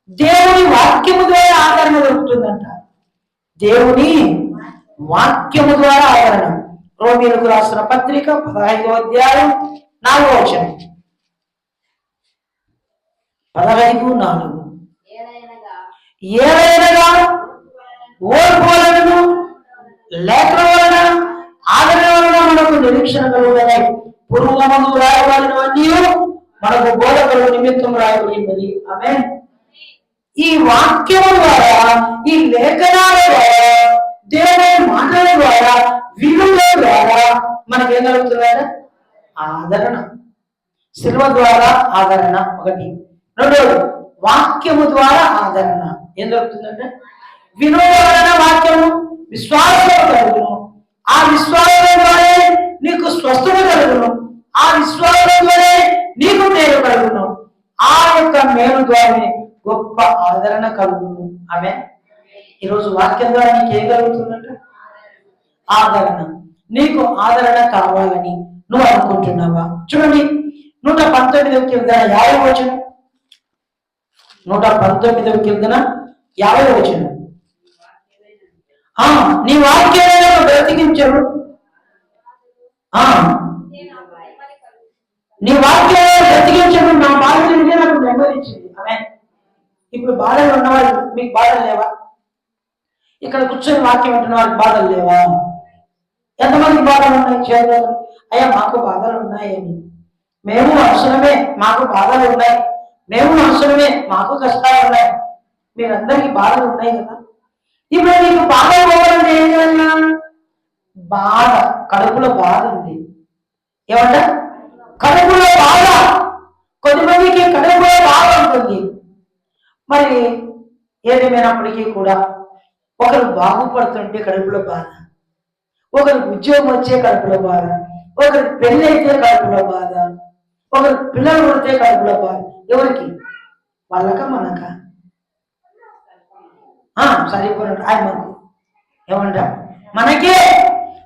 దేవుని వాక్యము ద్వారా ఆదరణ దొరుకుతుందంట. దేవుని వాక్యము ద్వారా ఆదరణ. రోమీయులకు రాసిన పత్రిక 15వ అధ్యాయం 4వ వచనం. 15:4. ఏదైనా ఓర్పు వలన లేఖన వలన ఆదరణ వలన మనకు నిరీక్షణ కలుగుతాయి. పూర్వమందు రాయబడినవన్నీ మనకు బోధకుల నిమిత్తం రాయబడినది. ఆమేన్. ఈ వాక్యము ద్వారా, ఈ లేఖనాల ద్వారా, దేవుని మాటల ద్వారా, విలువ ద్వారా మనకేం కలుగుతుందంటే ఆదరణ. శిలువ ద్వారా ఆదరణ ఒకటి. రెండోది వాక్యము ద్వారా ఆదరణ. ఏం దొరుకుతుందంటే విలువ వలన వాక్యము విశ్వాసం కలుగును, ఆ విశ్వాసం ద్వారా నీకు స్వస్థత కలుగును, ఆ విశ్వాసం ద్వారా నీకు మేలు కలుగును, ఆ యొక్క మేలు ద్వారా గొప్ప ఆదరణ కలుగును. ఆమె ఈరోజు వాక్యం ద్వారా నీకు ఏం కలుగుతుందంట? ఆదరణ. నీకు ఆదరణ కావాలని నువ్వు అనుకుంటున్నావా? చూడండి, 119వ కీర్తన 50వ వచనం. 119వ కీర్తన 50వ వచనం. నీ వాక్యాలను బ్రతికించరు, నీ వాక్యాలను బ్రతికించరు. నా బాధ తింటే నాకు నెమ్మదించింది. ఆమె ఇప్పుడు బాధలు ఉన్నవాళ్ళు, మీకు బాధలు లేవా? ఇక్కడ కూర్చొని వాక్యం వింటున్న వాళ్ళకి బాధలు లేవా? ఎంతమందికి బాధలు ఉన్నాయి? చేయాలి. అయ్యా మాకు బాధలు ఉన్నాయని. మేము అవసరమే, మాకు బాధలు ఉన్నాయి. మేము అవసరమే, మాకు కష్టాలు ఉన్నాయి. మీరందరికీ బాధలు ఉన్నాయి కదా. ఇప్పుడు నీకు బాధ పోవాలంటే ఏం చేయాలి? బాధ, కడుపులో బాధ ఉంది. ఏమంట? కడుపులో బాధ. కొద్దిమందికి కడుపులో బాధ ఉంటుంది. మరి ఏదేమైనప్పటికీ కూడా ఒకరు బాగుపడుతుంటే కడుపులో బాధ, ఒకరికి ఉద్యోగం వచ్చే కడుపులో బాధ, ఒకరికి పెళ్లి అయితే కడుపులో బాధ, ఒకరు పిల్లలు పడితే కడుపులో బాధ. ఎవరికి? వాళ్ళక మనక? సరిపోయినట్టు ఆయనకు. ఏమంట? మనకే.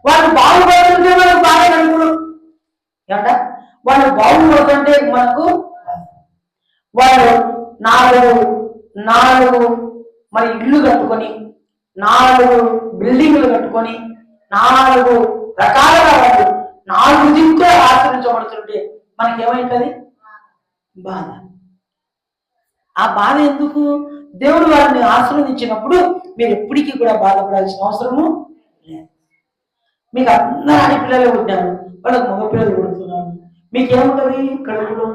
వాళ్ళు బాగుపడుతుంటే మనకు బాధ కడుపులో. ఏమంట? వాళ్ళు బాగుపడుతుంటే మనకు, వాళ్ళు 4 మరి ఇళ్ళు కట్టుకొని 4 బిల్డింగ్లు కట్టుకొని 4 రకాలుగా వాళ్ళు 4 దిక్కులు ఆచరించబడుతుంటే మనకేమైతుంది? బాధ. ఆ బాధ ఎందుకు? దేవుడు వారిని ఆశీర్వదించినప్పుడు మీరు ఎప్పటికీ కూడా బాధపడాల్సిన అవసరము లేదు. మీకు అందరూ ఆడపిల్లలే పుట్టారు, వాళ్ళకి మగపిల్లలు పుడుతున్నారు, మీకేముంటుంది కడుపులో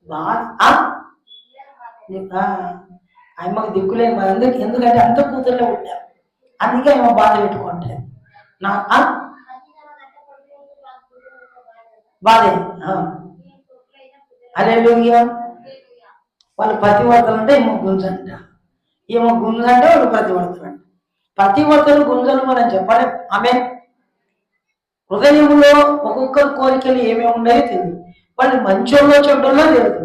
బాధ. ఆయమ్మకు దిక్కులేని బాధ. ఎందుకంటే అంత కూతుర్లే పుట్టారు, అందుకే ఆమె బాధ పెట్టుకుంటారు. నా బాధే. హల్లెలూయా. వాళ్ళు పతివర్తలు అంటే ఏమో గుంజంట, ఏమో గుంజంటే వాళ్ళు ప్రతివర్తలు అంట. ప్రతివర్తలు గుంజలు మనం చెప్పలే. ఆమె హృదయంలో ఒక్కొక్కరు కోరికలు ఏమేమి ఉన్నాయో తెలియదు. వాళ్ళు మంచోళ్ళో చెడ్డోళ్ళో తెలియదు.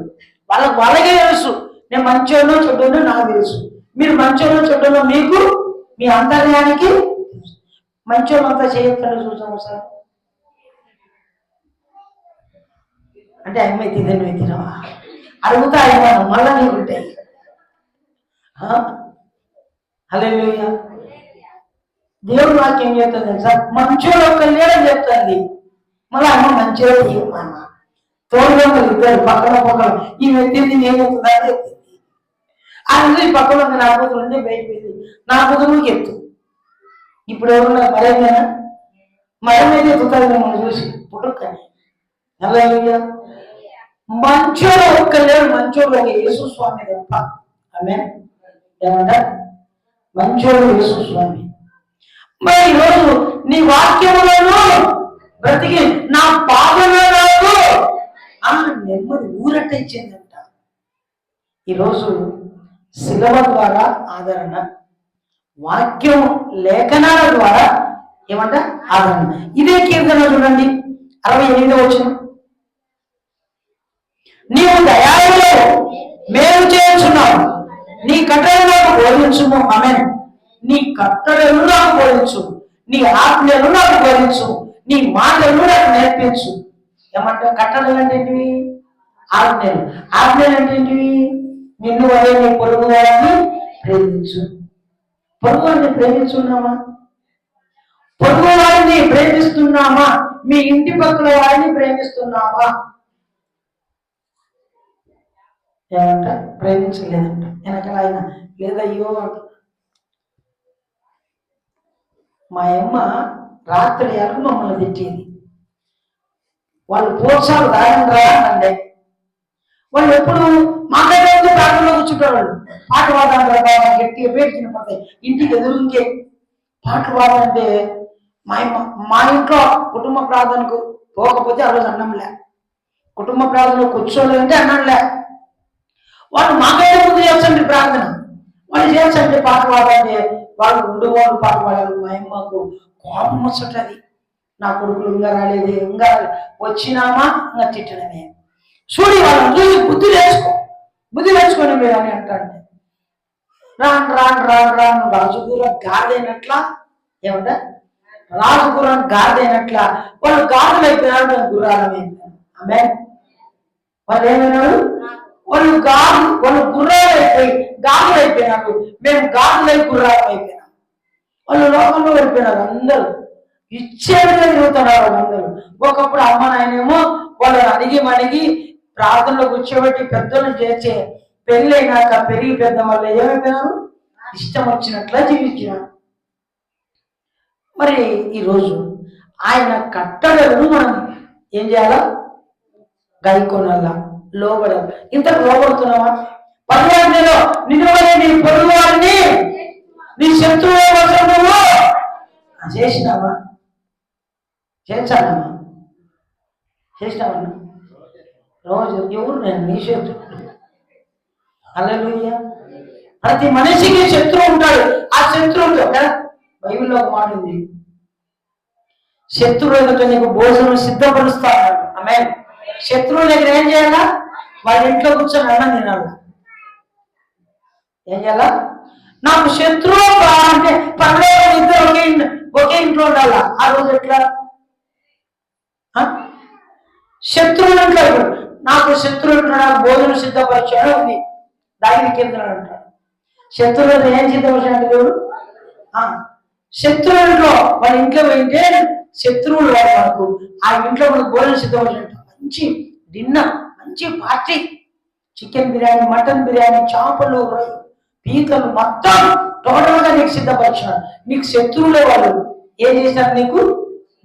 వాళ్ళకే తెలుసు, నేను మంచోళ్ళో చెడ్డోళ్ళో నాకు తెలుసు. మీరు మంచోళ్ళో చెడ్డోళ్ళో మీకు మీ అంతర్యానికి మంచోళ్ళంతా చేయొద్దండి. చూసాము సార్ అంటే అమ్మాయి తిందని తినవా అడుగుతా అయిపోయాను మళ్ళా నీకుంటాయి. హల్లెలూయా. దేవుడు వాక్యం చెప్తుంది సార్, మంచోడు ఒక్క లేడని చెప్తుంది. మళ్ళీ అమ్మ మంచోడు తీయమన్న తోడుదొంగలు ఇద్దరు పక్కన ఈ వ్యక్తిని నేను చెప్తుందా చెప్తుంది. ఆయన పక్కన నా కూతురు ఉంటే బయటపోయింది, నా కూతురు చెప్తూ ఇప్పుడు ఎవరున్నారు మరేమైనా మరమైతే ఎత్తుతుంది మనం చూసి పుట్టుకని. హల్లెలూయా. మంచోడు ఒక్క లేడు, మంచోడు ఒక యేసు స్వామి తప్ప. ఆమె ఏమంట? మంచోడు యేసు స్వామి. మరి ఈరోజు నీ వాక్యములను బ్రతికి నా పాదములకు నెమ్మది ఊరట ఇచ్చిందంట. ఈరోజు శిలువ ద్వారా ఆదరణ, వాక్యం లేఖనాల ద్వారా ఏమంట ఆదరణ. ఇదే కీర్తన చూడండి 68వ వచనం. నీవు దయాళువు మేలు చేస్తున్నావు, నీ కట్టడలు నాకు బోధించుము. ఆమేన్. నీ కట్టడలు నాకు బోధించు, నీ ఆజ్ఞలు నాకు బోధించు, నీ మాటలు నాకు నేర్పించు. ఏమంట? కట్టడలు అంటే ఏంటివి? ఆజ్ఞలు. ఆజ్ఞలు అంటే ఏంటివి? నిన్ను వరే నీ పొరుగు వారిని ప్రేమించు. పొరుగు వారిని ప్రేమించున్నామా? పొరుగు వారిని ప్రేమిస్తున్నామా? మీ ఇంటి పక్కల వారిని ప్రేమిస్తున్నామా? ఏమంట? ప్రేమించలేదంట. వెనకాల ఆయన లేదయ్యో. మా అమ్మ రాత్రి ఎరకు మమ్మల్ని తిట్టేది. వాళ్ళు పోర్చాలు రాయండి అంటే వాళ్ళు ఎప్పుడు మాట్లాడే ప్రాంతంలో కూర్చుంటారు. వాళ్ళు పాటలు పాడాలి బాగా గట్టిగా పేర్చిన పడతాయి. ఇంటికి ఎదురుంకే పాటలు పాడాలంటే మా ఇంట్లో కుటుంబ ప్రార్థనకు పోకపోతే ఆ రోజు అన్నంలే. కుటుంబ ప్రార్థనలో కూర్చోలేదంటే అన్నంలే. వాళ్ళు మాకైనా ముందు చేస్తండి ప్రార్థన, వాళ్ళు చేస్తండి పాట పాడాలంటే వాళ్ళు 2 పాట పాడారు. మా అమ్మకు కోపం వస్తుంటది. నా కొడుకులు ఇంకా రాలేదు, ఇంకా వచ్చినామా ఇంకా తిట్టడమే. చూడి వాళ్ళని చూసి బుద్ధి నేర్చుకొని మీరు అని అంటాడు. రాను రాను రాను రాను రాజుగుర గాదైనట్లా. ఏమంట? రాజుగుర గాదైనట్లా వాళ్ళు గాదులు అయిపోయినారు, మేము గుర్రాలమైపోయినాం. ఆమె వాళ్ళు ఏమైనారు? వాళ్ళు గుర్రాలు అయిపోయి గాదులు అయిపోయినారు, మేము గాదులై గుర్రాలు అయిపోయినాం. వాళ్ళు లోకంలో వెళ్ళిపోయినారు. అందరూ ఇచ్చేవిగా తిరుగుతున్నారు వాళ్ళందరూ. ఒకప్పుడు అమ్మ నాయనేమో వాళ్ళని అడిగి ప్రార్థనలో కూర్చోబెట్టి పెద్దలను చేర్చే పెళ్ళైనాక పెరిగి పెద్ద వాళ్ళు ఏమైపోయినారు? ఇష్టం వచ్చినట్లా జీవించినారు. మరి ఈరోజు ఆయన కట్టడలను మనం ఏం చేయాలా? గైకొనాలా, లోబడాలి. ఇంతకు లోబడుతున్నావా? 10వ నిన్ను నీ పొరుగు వారిని నీ శత్రువు వశములో చేసినావా? చేశానమ్మా, చేసినావన్నా? రోజు ఎవరు? నేను నీ శత్రువు. హల్లెలూయా. ప్రతి మనిషికి శత్రువు ఉంటాడు. ఆ శత్రువుతో బైబిల్లో ఒక మాట ఉంది, శత్రువు ఎదుట నీకు భోజనం సిద్ధపరుస్తాడు. ఆమేన్. శత్రువు దగ్గర ఏం చేయాలా? వాళ్ళ ఇంట్లో కూర్చొని అన్నం తినాలి. ఏం చేయాలా? నాకు శత్రువు అంటే పర్లేదు ఇద్దరు ఒకే ఇంట్లో ఉండాలా. ఆ రోజు ఎట్లా? శత్రువులు అంటారు. నాకు శత్రువు అంటాడు, నాకు భోజనం సిద్ధపరిచాడు ఉంది. దాని కింద అంటాడు. శత్రువులను ఏం సిద్ధపరిచాడు దేవుడు? శత్రువులలో వాళ్ళ ఇంట్లో పోయింటే శత్రువులు మనకు ఆ ఇంట్లో మనకు భోజనం సిద్ధపరిచినట్టు మంచి డిన్నర్, మంచి party, chicken biryani, mutton biryani, చేపలు, పీతలు మొత్తం టోటల్ గా నీకు సిద్ధపరిచినాడు. నీకు శత్రువులే వాళ్ళు ఏం చేశారు? నీకు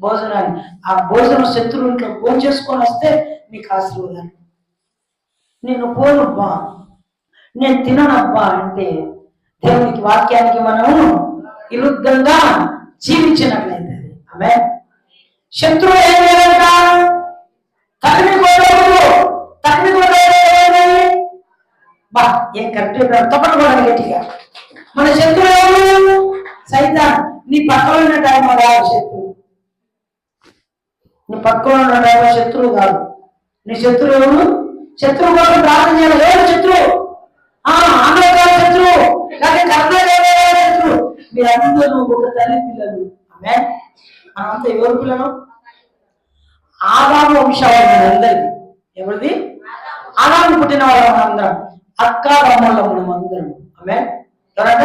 భోజనాన్ని. ఆ భోజనం శత్రువు ఇంట్లో భోజనం చేసుకొని వస్తే నీకు ఆశీర్వాదాలు. నేను పోనబ్బా, నేను తిననబ్బా అంటే దేవునికి వాక్యానికి మనము విరుద్ధంగా జీవించినట్లయితే ఆమె శత్రువు ఏం చేయాలంట? తరిమి బా ఏం కరెక్ట్ తప్పని కూడా గట్టిగా. మన శత్రువు ఎవరు? సైతాన్. నీ పక్కన ఉన్న టైం కాదు శత్రువు, నీ పక్కన ఉన్న టైం శత్రువు కాదు. నీ శత్రువు ఎవరు? శత్రువు కోసం ప్రార్థన చేయాలి. ఎవరు శత్రువు? ఆమె శత్రువు, కానీ కర్ణాటక శత్రువు. మీరందరూ ఒక తల్లి పిల్లలు. ఆమె మనంతా ఎవరు పిల్లలు? ఆదాము వంశావళి అందరిది. ఎవరిది? ఆదాము పుట్టిన వాళ్ళం మనందరం, అక్కా తమ్ముళ్ళం మనం అందరం. ఆమె ఎవరంట?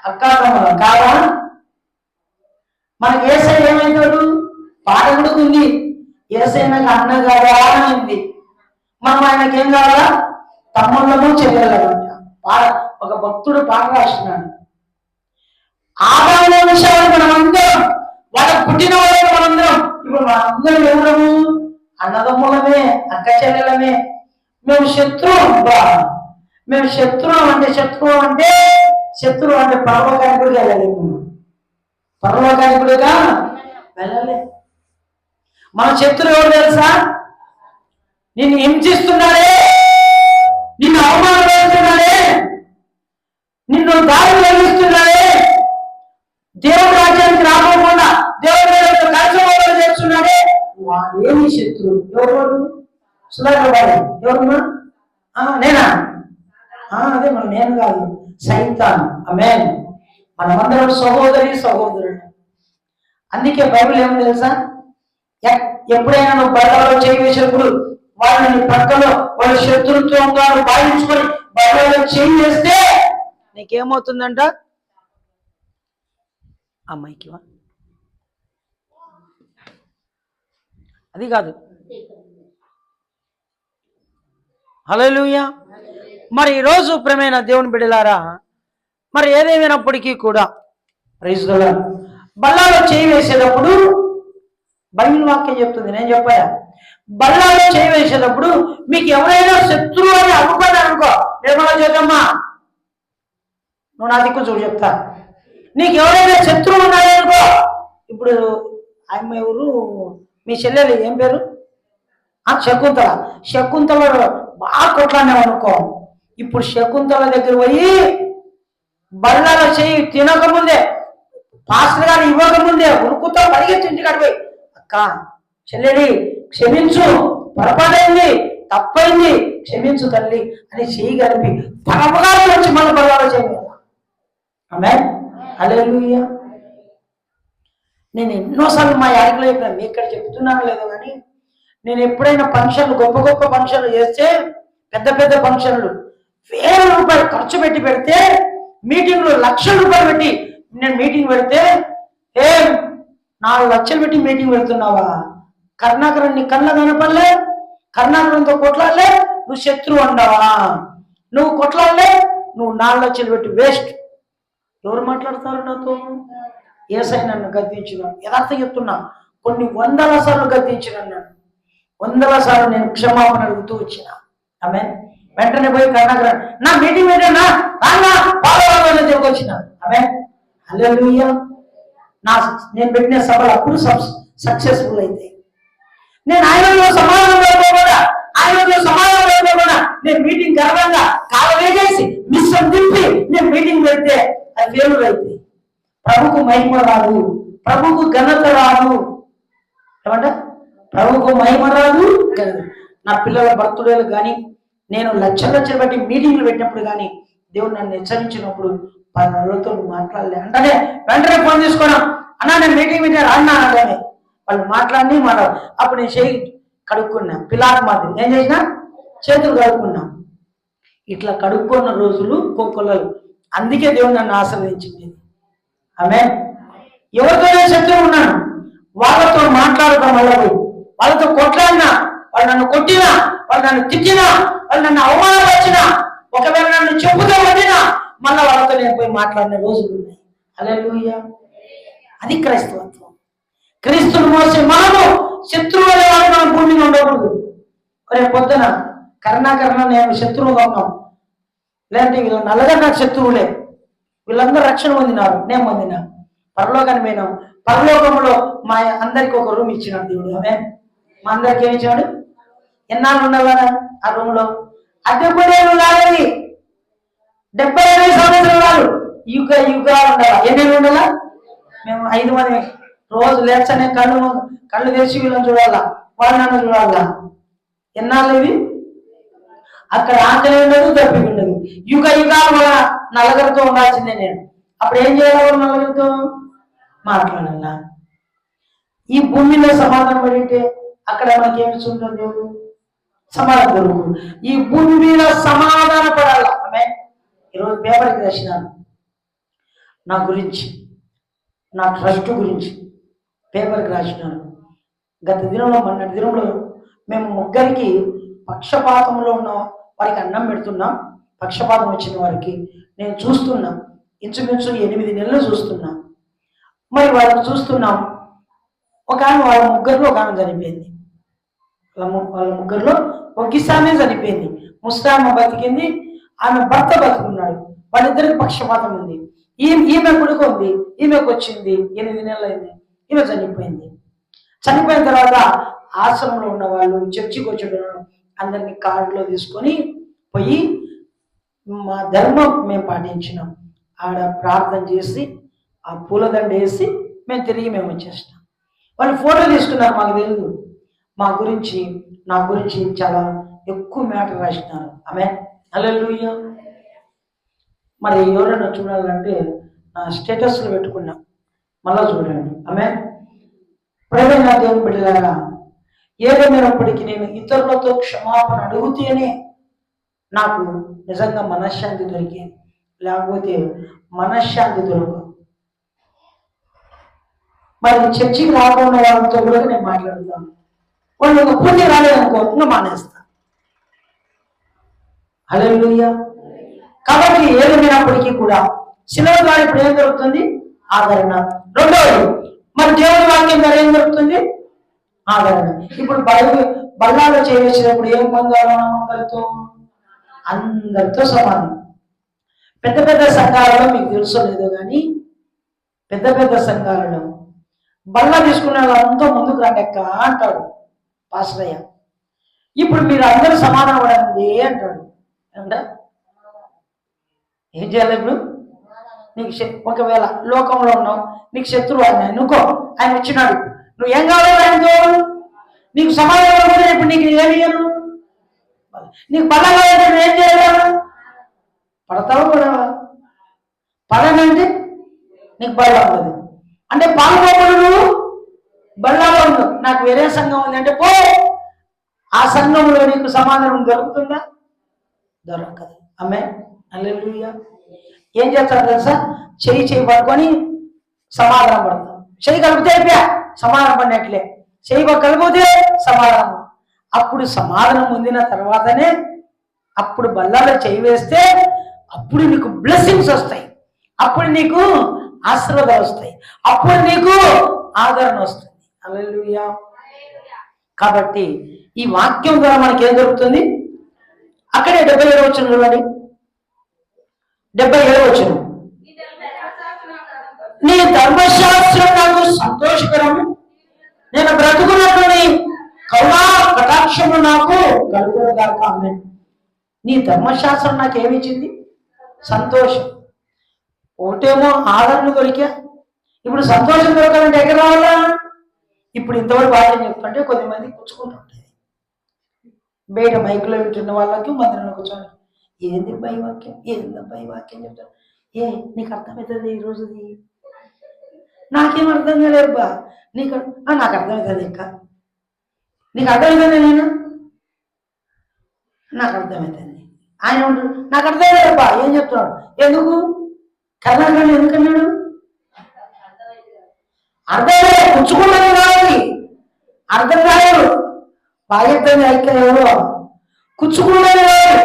అక్కా తమ్ముళ్ళం కాదా? మనకి ఏసై ఏమైతాడు? పాఠకుడికి ఉంది. ఏసై నాకు అన్న కాదా అయింది. మనం ఆయనకి ఏం కావాలా? తమ్ముళ్ళము చెల్లెలమంట. ఒక భక్తుడు పాట రాస్తున్నాడు. ఆదాము వంశావళి మనం అందరం, వాళ్ళకి పుట్టిన వాళ్ళు మనందరం. ఇప్పుడు మనందరం ఎవరము? అన్నదమ్ములమే, అక్క చెల్లెలమే. మేము శత్రువు. మేము శత్రువు అంటే పర్వకానికుడిగా వెళ్ళలేము. పర్వకానికుడిగా వెళ్ళలే. మన శత్రువు ఎవరు తెలుసా? నిన్ను హింసిస్తున్నాడే, నిన్ను అవమానపరుస్తున్నాడే, నిన్ను దారి కలిగిస్తున్నాడే, దేవుడి రాజ్యానికి రాకుండా దేవుడి కలిసి చేస్తున్నాడే, వాడేమి శత్రువు. ఎవరు? సుధాకర్ ఎవరున్నా? నేనా? అదే మన నేను కాదు, సైతాన్. ఆమేన్. మనమందరం సహోదరుడు. అందుకే బైబిల్ ఏమో తెలుసా? ఎప్పుడైనా నువ్వు బైబిల్లో చేయి వేసినప్పుడు వాళ్ళని పక్కలో వాళ్ళ శత్రుత్వంగా భావించుకొని బైబిల్లో చేయి వేస్తే నీకేమవుతుందంట? అమ్మాయికి అది కాదు. హల్లెలూయా. మరి ఈరోజు ప్రేమైన దేవుని బిడ్డలారా, మరి ఏదేమైనప్పటికీ కూడా ప్రైజ్ ది లార్డ్, బల్లాలో చేయి వేసేటప్పుడు బైబిల్ వాక్యం చెప్తుంది, నేను చెప్పాయా? బల్లాలో చేయి వేసేటప్పుడు మీకు ఎవరైనా శత్రువు అని అనుకో, నిర్మలా చేద్దామా, నువ్వు నా దిక్కు చూడు చెప్తా. నీకు ఎవరైనా శత్రువు ఉన్నాయనుకో, ఇప్పుడు ఆమె ఎవరు? మీ చెల్లెలు ఏం పేరు? శకుంతల బాగా కొట్లాడినావు అనుకో. ఇప్పుడు శకుంతల దగ్గర పోయి బల్లాల చేయి తినకముందే, పాస్టర్ గారు ఇవ్వకముందే ఉరుకుతో పరిగెత్తి ఇంటికాడ పోయి, అక్క చెల్లెలి క్షమించు, పొరపాటైంది, తప్పైంది, క్షమించు తల్లి అని చేయి కలిపి పరమగా వచ్చి మన బల్లాల చేయాలి. ఆమేన్. హల్లెలూయా. నేను ఎన్నోసార్లు మా యాడిలో చెప్పినా, మీ ఇక్కడ చెప్తున్నాను లేదో కానీ, నేను ఎప్పుడైనా ఫంక్షన్లు, గొప్ప ఫంక్షన్లు చేస్తే, పెద్ద ఫంక్షన్లు వేల రూపాయలు ఖర్చు పెడితే, మీటింగ్లు లక్షల రూపాయలు పెట్టి నేను మీటింగ్ పెడితే, 4 లక్షలు పెట్టి మీటింగ్ పెడుతున్నావా? కరుణాకరన్ నీ కళ్ళ కనపడలే, కరుణాకరంతో కొట్లాడలే, నువ్వు శత్రువు అన్నావా? నువ్వు కొట్లాడలే, నువ్వు 4 లక్షలు పెట్టి వేస్ట్. ఎవరు మాట్లాడతారు నాతో? ఏసై నన్ను గద్దించినాడు. యథార్థ చెప్తున్నా, కొన్ని 100ల సార్లు గద్దించినాడు. 100ల సార్లు నేను క్షమాపణ అడుగుతూ వచ్చిన. ఆమె వెంటనే పోయి కరుణాకరన్ నా మీటింగ్ పెట్టానా వచ్చిన. ఆమె హల్లెలూయా. నేను పెట్టిన సభలు అప్పుడు సక్సెస్ఫుల్ అయితే, నేను ఆయనలో సమాధానం నేను మీటింగ్ గర్వంగా కాలు వేసేసి మిస్సం తిప్పి నేను మీటింగ్ పెడితే అది ఫెయిల్యూర్ అయితే ప్రభుకు మహిమ రాదు, ప్రభుకు ఘనత రాదు. ఏమంట? ప్రభుకు మహిమ రాదు. నా పిల్లల బర్త్డేలు కానీ, నేను లక్షలు బట్టి మీటింగ్లు పెట్టినప్పుడు కానీ, దేవుడు నన్ను హెచ్చరించినప్పుడు 10 నెలలతో మాట్లాడలే అంటే వెంటనే ఫోన్ తీసుకోవడం, అన్నా నేను మీటింగ్ పెట్టాను అన్నా అనగానే వాళ్ళు మాట్లాడి అప్పుడు నేను చేయి కడుక్కున్నా. పిల్లాకు మాత్రం ఏం చేసినా చేతులు కడుక్కున్నా. ఇట్లా కడుక్కున్న రోజులు కోకొల్లలు అందుకే దేవుడు నన్ను ఆశీర్వదించింది. ఆమె ఎవరితోనే శత్రువు ఉన్నాను, వాళ్ళతో మాట్లాడటం వల్ల వాళ్ళతో కొట్లాడినా, వాళ్ళు నన్ను కొట్టినా, వాళ్ళు నన్ను తిట్టినా, వాళ్ళు నన్ను అవమానపరిచినా, ఒకవేళ నన్ను చెప్పుతో వదిలినా, మళ్ళీ వాళ్ళతో నేను పోయి మాట్లాడిన రోజులు ఉన్నాయి. హల్లెలూయా. అది క్రైస్తవత్వం. క్రీస్తును మోసే మనము శత్రువు అనే వాళ్ళు మనం భూమిని ఉండకూడదు. రేపు పొద్దున కరుణాకరణ నేను శత్రువుగా ఉన్నాం, లేదంటే వీళ్ళు నల్లగా నాకు శత్రువులే, వీళ్ళందరూ రక్షణ పొందినారు, నేను పొందినా, పరలోకాన్ని పోయినాం. పరలోకంలో మా అందరికి ఒక రూమ్ ఇచ్చినాడు దేవుడు. ఆమె మా అందరికి ఏమి ఇచ్చాడు? ఎన్నాళ్ళు ఉండాలా ఆ రూమ్ లో? అద్దె కూడా ఉండాలి. 70-80 సంవత్సరాలు యుగ యుగాలు ఉండాలా. ఎన్నేళ్ళు ఉండాలా? మేము 5 మంది రోజు లేచనే కళ్ళు తెరిచి వీళ్ళని చూడాలా, వాళ్ళు నన్ను చూడాలా. ఎన్నాళ్ళు ఇవి? అక్కడ ఆకలి ఉండదు, దప్పిక ఉండదు. యుగ యుగాలు మన నలుగురితో ఉండాల్సిందే. నేను అప్పుడు ఏం చేయాలి? నలుగురితో మాట్లాడాలా. ఈ భూమిలో సమాధానం పడితే అక్కడ మనకేమి చూడండి, దేవుడు సమాధానం దొరుకు. ఈ భూమి మీద సమాధాన పడాలి. ఆమె ఈరోజు పేపర్కి రాసినాను నా గురించి, నా ట్రస్ట్ గురించి పేపర్కి రాసినాను. గత దినంలో, మొన్నటి దినంలో మేము ముగ్గురికి పక్షపాతంలో ఉన్న వారికి అన్నం పెడుతున్నాం. పక్షపాతం వచ్చిన వారికి నేను చూస్తున్నా, ఇంచుమించు 8 నెలలు చూస్తున్నా. మరి వాళ్ళని చూస్తున్నాం. ఒక ఆమె, వాళ్ళ ముగ్గురులో ఒక ఆమె చనిపోయింది. వాళ్ళ ముగ్గురులో ఒక్కసామే చనిపోయింది. ముస్తామ బతికింది, ఆమె భర్త బతుకున్నాడు. వాళ్ళిద్దరికి పక్షపాతం ఉంది. ఈమె కొడుకు ఉంది, ఈమెకు వచ్చింది, 8 నెలలు అయింది, ఈమె చనిపోయింది. చనిపోయిన తర్వాత ఆశ్రమంలో ఉన్న వాళ్ళు, చర్చికి వచ్చిన అందరినీ కార్డులో తీసుకొని పోయి మా ధర్మం మేము పాటించినాం. ఆడ ప్రార్థన చేసి ఆ పూలదండ వేసి మేము తిరిగి వచ్చేసినాం. వాళ్ళు ఫోటో తీసుకున్నారు. మాకు తెలియదు. మా గురించి, నా గురించి చాలా ఎక్కువ మ్యాటర్ రాసినారు. ఆమె హల్లెలూయా. మరి ఎవరైనా చూడాలంటే నా స్టేటస్లో పెట్టుకున్నా, మళ్ళా చూడండి. ఆమె ప్రేమైన దేవుని బిడ్డలారా, ఏదేమైనప్పటికీ నేను ఇతరులతో క్షమాపణ అడుగుతేనే నాకు నిజంగా మనశ్శాంతి దొరికింది, లేకపోతే మనశ్శాంతి దొరకదు. మరి చర్చికి రాకుండా వాళ్ళతో కూడా నేను మాట్లాడుతాను. వాళ్ళు ఒక పూర్తి రాలేదనుకో, ఇంకా మానేస్తా. హల్లెలూయా. కాబట్టి ఏదేమైనప్పటికీ కూడా శిలువ ద్వారా ఇప్పుడు ఏం దొరుకుతుంది? ఆదరణ. రెండవది, మరి దేవుని వాక్యం ద్వారా ఏం దొరుకుతుంది? ఆదరణ. ఇప్పుడు బల్లాలో చేయవచ్చినప్పుడు ఏం పొందాలో అందరితో? అందరితో సమానం. పెద్ద పెద్ద సంఘాలలో మీకు తెలుసో లేదో కానీ, పెద్ద పెద్ద సంఘాలలో బల్ల తీసుకునే వాళ్ళంతా ముందుకు రండెక్క అంటాడు పాస్రయ్య. ఇప్పుడు మీరు అందరూ సమానం పడండి అంటాడు. ఏమంట? ఏం చేయాలి ఇప్పుడు? నీకు ఒకవేళ లోకంలో ఉన్నావు, నీకు శత్రువు ఆయన అనుకో, ఆయన వచ్చినాడు, నువ్వు ఏం కావాలి ఆయనతో? నీకు సమాధానం కూడా ఇప్పుడు నీకు ఏమి ఇయ్యను, నీకు బలంగా నువ్వు ఏం చేయాలి? పడతావు పడవా? పడనంటే నీకు బల్ల ఉండదు. అంటే పాల్గొనడు, నువ్వు బల్లాలో ఉండవు. నాకు వేరే సంఘం ఉంది అంటే పో, ఆ సంఘంలో నీకు సమాధానం దొరుకుతుందా? దొరకదు. ఆమె హల్లెలూయా. ఏం చేస్తారు తెలుసా? చెయ్యి పడుకొని సమాధానం పడతాం. చెయ్యి కలిపితే అయిపోయా, సమాధానం పడినట్లే. చెయ్యి కలిపితే సమాధానం. అప్పుడు సమాధానం పొందిన తర్వాతనే అప్పుడు బల్లాలో చెయ్యి వేస్తే అప్పుడు నీకు బ్లెస్సింగ్స్ వస్తాయి, అప్పుడు నీకు ఆశీర్వాదాలు వస్తాయి, అప్పుడు నీకు ఆదరణ వస్తుంది. హల్లెలూయా. కాబట్టి ఈ వాక్యం ద్వారా మనకి ఏం దొరుకుతుంది? అక్కడే 77 వచ్చిన చూడండి. 77 వచ్చిన, నీ ధర్మశాస్త్రం నాకు సంతోషకరము, నేను బ్రతుకున్నట్లని కరుణా కటాక్షము నాకు కలుగునుగాక. ఆమేన్. నీ ధర్మశాస్త్రం నాకేమిచ్చింది? సంతోషం. ఒకటేమో ఆదరణ దొరికా, ఇప్పుడు సంతోషం దొరకాలంటే ఎక్కడ రావాలా? ఇప్పుడు ఇంతవరకు వాక్యం చెప్తుంటే కొద్దిమంది పుచ్చుకుంటుంటుంది. బయట మైకులో వింటున్న వాళ్ళకి మందిరంలో కూర్చోండి, ఏంది పై వాక్యం, ఏందబ్బా ఈ వాక్యం చెప్తాను, ఏ నీకు అర్థమవుతుంది ఈరోజుది? నాకేం అర్థం కాలేబ్బా. నాకు అర్థమవుతుంది, ఇంకా నీకు అర్థమవుతుంది, నేను నాకు అర్థమవుతుంది. ఆయన నాకు అర్థం కాలేబ్బా, ఏం చెప్తున్నాడు? ఎందుకు? కర్ణాకరణ ఎందుకన్నాడు? అర్థమే పుచ్చుకున్నది కావాలి, అర్థం కాదు. బాధ్యతని ఐక్యో కుచ్చుకున్నది కావాలి.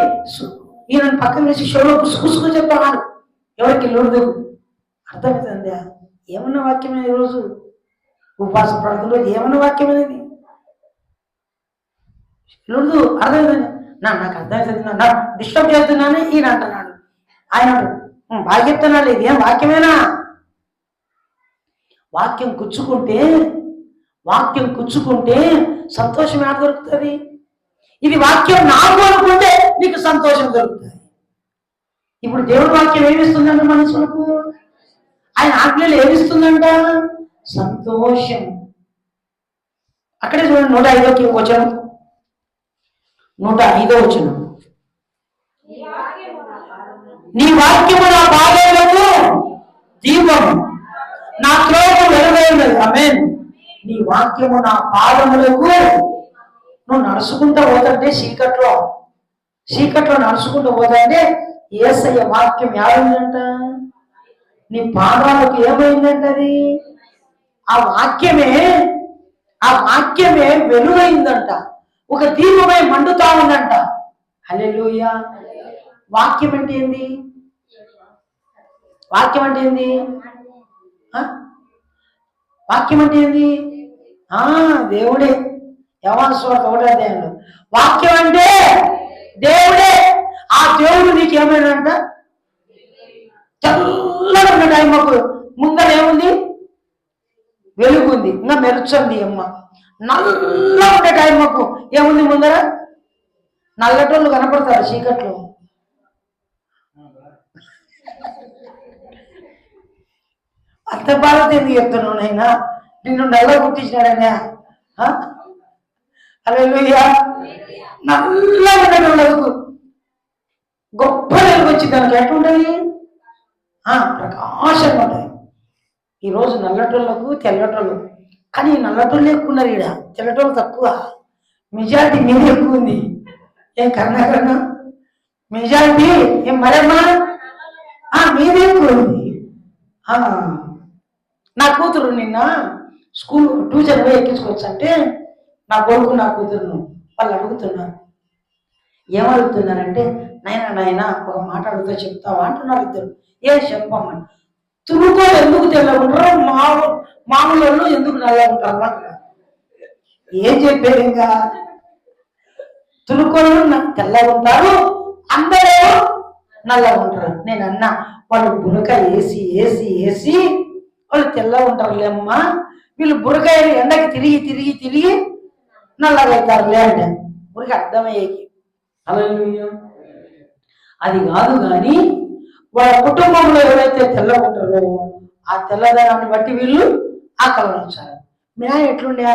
ఈయన పక్కన వేసి షోలో కుసుకుసుకు చెప్పాను ఎవరికి లోడు అర్థమవుతుంది. ఏమన్నా వాక్యమే ఈరోజు ఉపవాస ప్రార్థనలో ఏమన్నా వాక్యం అనేది లోడు అర్థమవుతుంది. నాకు అర్థమవుతుంది, నా డిస్టర్బ్ చేస్తున్నాను ఈయన అంటున్నాడు. ఆయన బాగా చెప్తున్నాడు, ఇది ఏం వాక్యమేనా? వాక్యం కుచ్చుకుంటే సంతోషం ఏడ దొరుకుతుంది? ఇది వాక్యం నాకు అనుకుంటే నీకు సంతోషం దొరుకుతుంది. ఇప్పుడు దేవుడి వాక్యం ఏమిస్తుందంట మనుషులకు? ఆయన ఆజ్ఞలు ఏమిస్తుందంట? సంతోషం. అక్కడే చూడండి 105వ వచనం, 105వ వచనం. నీ వాక్యము నా పాదములకు దీపం, నా త్రోవ వెలుగైనది. ఆమేన్. నీ వాక్యము నా పాదములకు. నువ్వు నడుచుకుంటూ పోతుంటే చీకట్లో నడుచుకుంటూ పోతుంటే యేసయ్య వాక్యం ఏమైందంట? నీ పాదాలకు ఏమైందంట? అది ఆ వాక్యమే వెలుగైందంట, ఒక దీపమై మండుతా ఉందంట. హల్లెలూయా. వాక్యం అంటే ఏంది? వాక్యం అంటే ఏంది? దేవుడే. యోహాను సువార్త 1వ అధ్యాయంలో వాక్యం అంటే దేవుడే. ఆ దేవుడు నీకేమైనా చల్లగా ఉన్న టైంకు ముందర ఏముంది? వెలుగుంది, ఇంకా మెరుచుంది. అమ్మ నల్ల ఉండే టైంకు ఏముంది ముందర? నల్లటోళ్ళు కనపడతారు చీకట్లో. అంత బాధ ఎందుకు చెప్తున్నావు నైనా? నిన్ను నల్ల గుర్తించినాడనే. హల్లెలూయా. నల్ల ఉండేటోళ్ళకు గొప్ప వెలుగు వచ్చి దానికి ఎట్లుంటుంది? ప్రకాశంగా ఉంటుంది. ఈరోజు నల్లటోళ్ళకు తెల్లటోళ్ళు, కానీ నల్లటోళ్ళు ఎక్కువ ఉన్నారు, ఈడ తెల్లటోళ్ళు తక్కువ. మెజారిటీ మీది ఎక్కువ ఉంది. ఏం కర్ణాకరణ మెజారిటీ ఏం మరమ్మా మీది ఎక్కువ ఉంది. నా కూతురు నిన్న స్కూల్ ట్యూషన్ పోయి ఎక్కించుకోవచ్చు అంటే నా కొడుకు నా కూతురును వాళ్ళు అడుగుతున్నారు. ఏమడుగుతున్నారంటే, నాయనా ఒక మాట అడుగుతా చెప్తావా అంటున్నారు ఇద్దరు. ఏం చెప్పమ్మని. తురుకోలు ఎందుకు తెల్లగుంటారో మామూలు వాళ్ళు ఎందుకు నల్లగుంటారు అంటున్నారు. ఏం చెప్పారు? ఇంకా తురుకోలు తెల్లగుంటారు, అందరూ నల్లగా ఉంటారు. నేను అన్నా, వాళ్ళు బురక వేసి వాళ్ళు తెల్లగా ఉంటారులేమ్మా, వీళ్ళు బురకాయలు ఎండకి తిరిగి నల్లగా అవుతారులే అంటే ఊరికి అర్థమయ్యేకి. హల్లెలూయా. అది కాదు, కానీ వాళ్ళ కుటుంబంలో ఎవరైతే తెల్లగా ఉంటారో ఆ తెల్లదనాన్ని బట్టి వీళ్ళు ఆకలి వచ్చారు. మీ ఆయన ఎట్లుండే?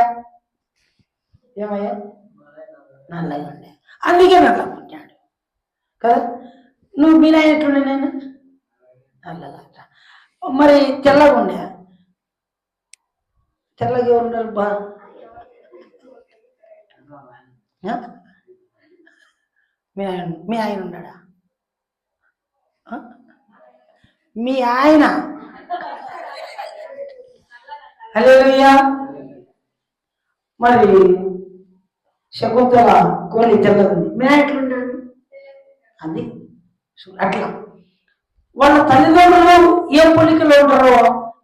ఏమయ్యా? నల్లగా ఉండే, అందుకే నల్లగా ఉంటాడు కదా. నువ్వు మీ ఆయన ఎట్లుండే? నేను నల్లగా. మరి తెల్లగా ఉండే? తెల్లగా ఎవరు ఉన్నారు? మీ ఆయన ఉన్నాడా? మీ ఆయన హల్లెలూయా. మరి శకుంతల కోలి తెల్లగా ఉంది, మీ ఆయన ఎట్లుంటాడు? అది అట్లా వాళ్ళ తల్లిదండ్రులు ఏ పోలికలో ఉంటారో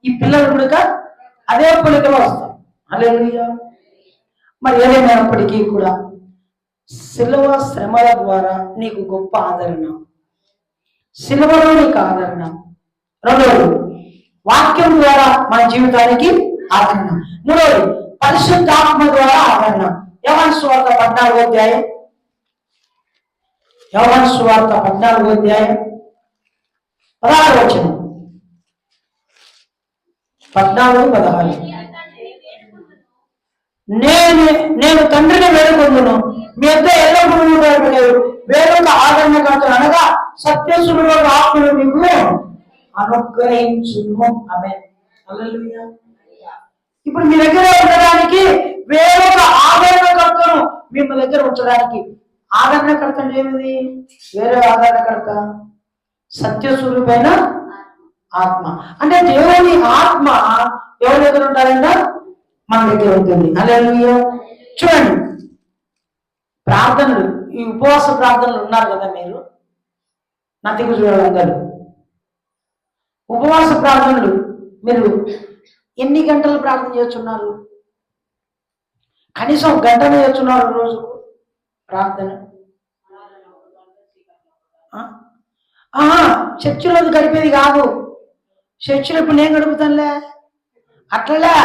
ఈ పిల్లలు కూడా అదే పోలికలో వస్తారు. హల్లెలూయా. మరి ఏదైనప్పటికీ కూడా సిలువ శ్రమల ద్వారా నీకు గొప్ప ఆదరణ, సిలువలో నీకు ఆదరణ. రెండవది వాక్యం ద్వారా మన జీవితానికి ఆదరణ. మూడవది పరిశుద్ధాత్మ ద్వారా ఆదరణ. యోహాను సువార్త 14వ అధ్యాయం, యోహాను సువార్త 14వ అధ్యాయం 16వ వచనం. 14:16. నేను తండ్రిని వేడుకొందును, మీ యొద్ద ఎల్లప్పుడూ వేరొక ఆదరణకర్త అనగా సత్యసురుడు ఆత్మను మీకు అనుగ్రహించును. ఆమేన్. హల్లెలూయా. ఇప్పుడు మీ దగ్గర ఉండడానికి వేరొక ఆదరణకర్తను మీ దగ్గర ఉంచడానికి. ఆదరణకర్త ఏమిది? వేరే ఆదరణకర్త సత్యస్వరూపైన ఆత్మ. అంటే దేవుని ఆత్మ ఎవరి దగ్గర ఉంటారంట? మన దగ్గర ఉంటుంది. హల్లెలూయా. చూడండి, ప్రార్థనలు, ఈ ఉపవాస ప్రార్థనలు ఉన్నారు కదా మీరు, నా దగ్గర చూడాలి అందరూ. ఉపవాస ప్రార్థనలు మీరు ఎన్ని గంటలు ప్రార్థన చేస్తున్నారు? కనీసం గంటనే చేస్తున్నారు రోజు ప్రార్థన? చర్చిలో గడిపేది కాదు. చర్చిలో ఇప్పుడు నేను గడుపుతానులే అట్లలే.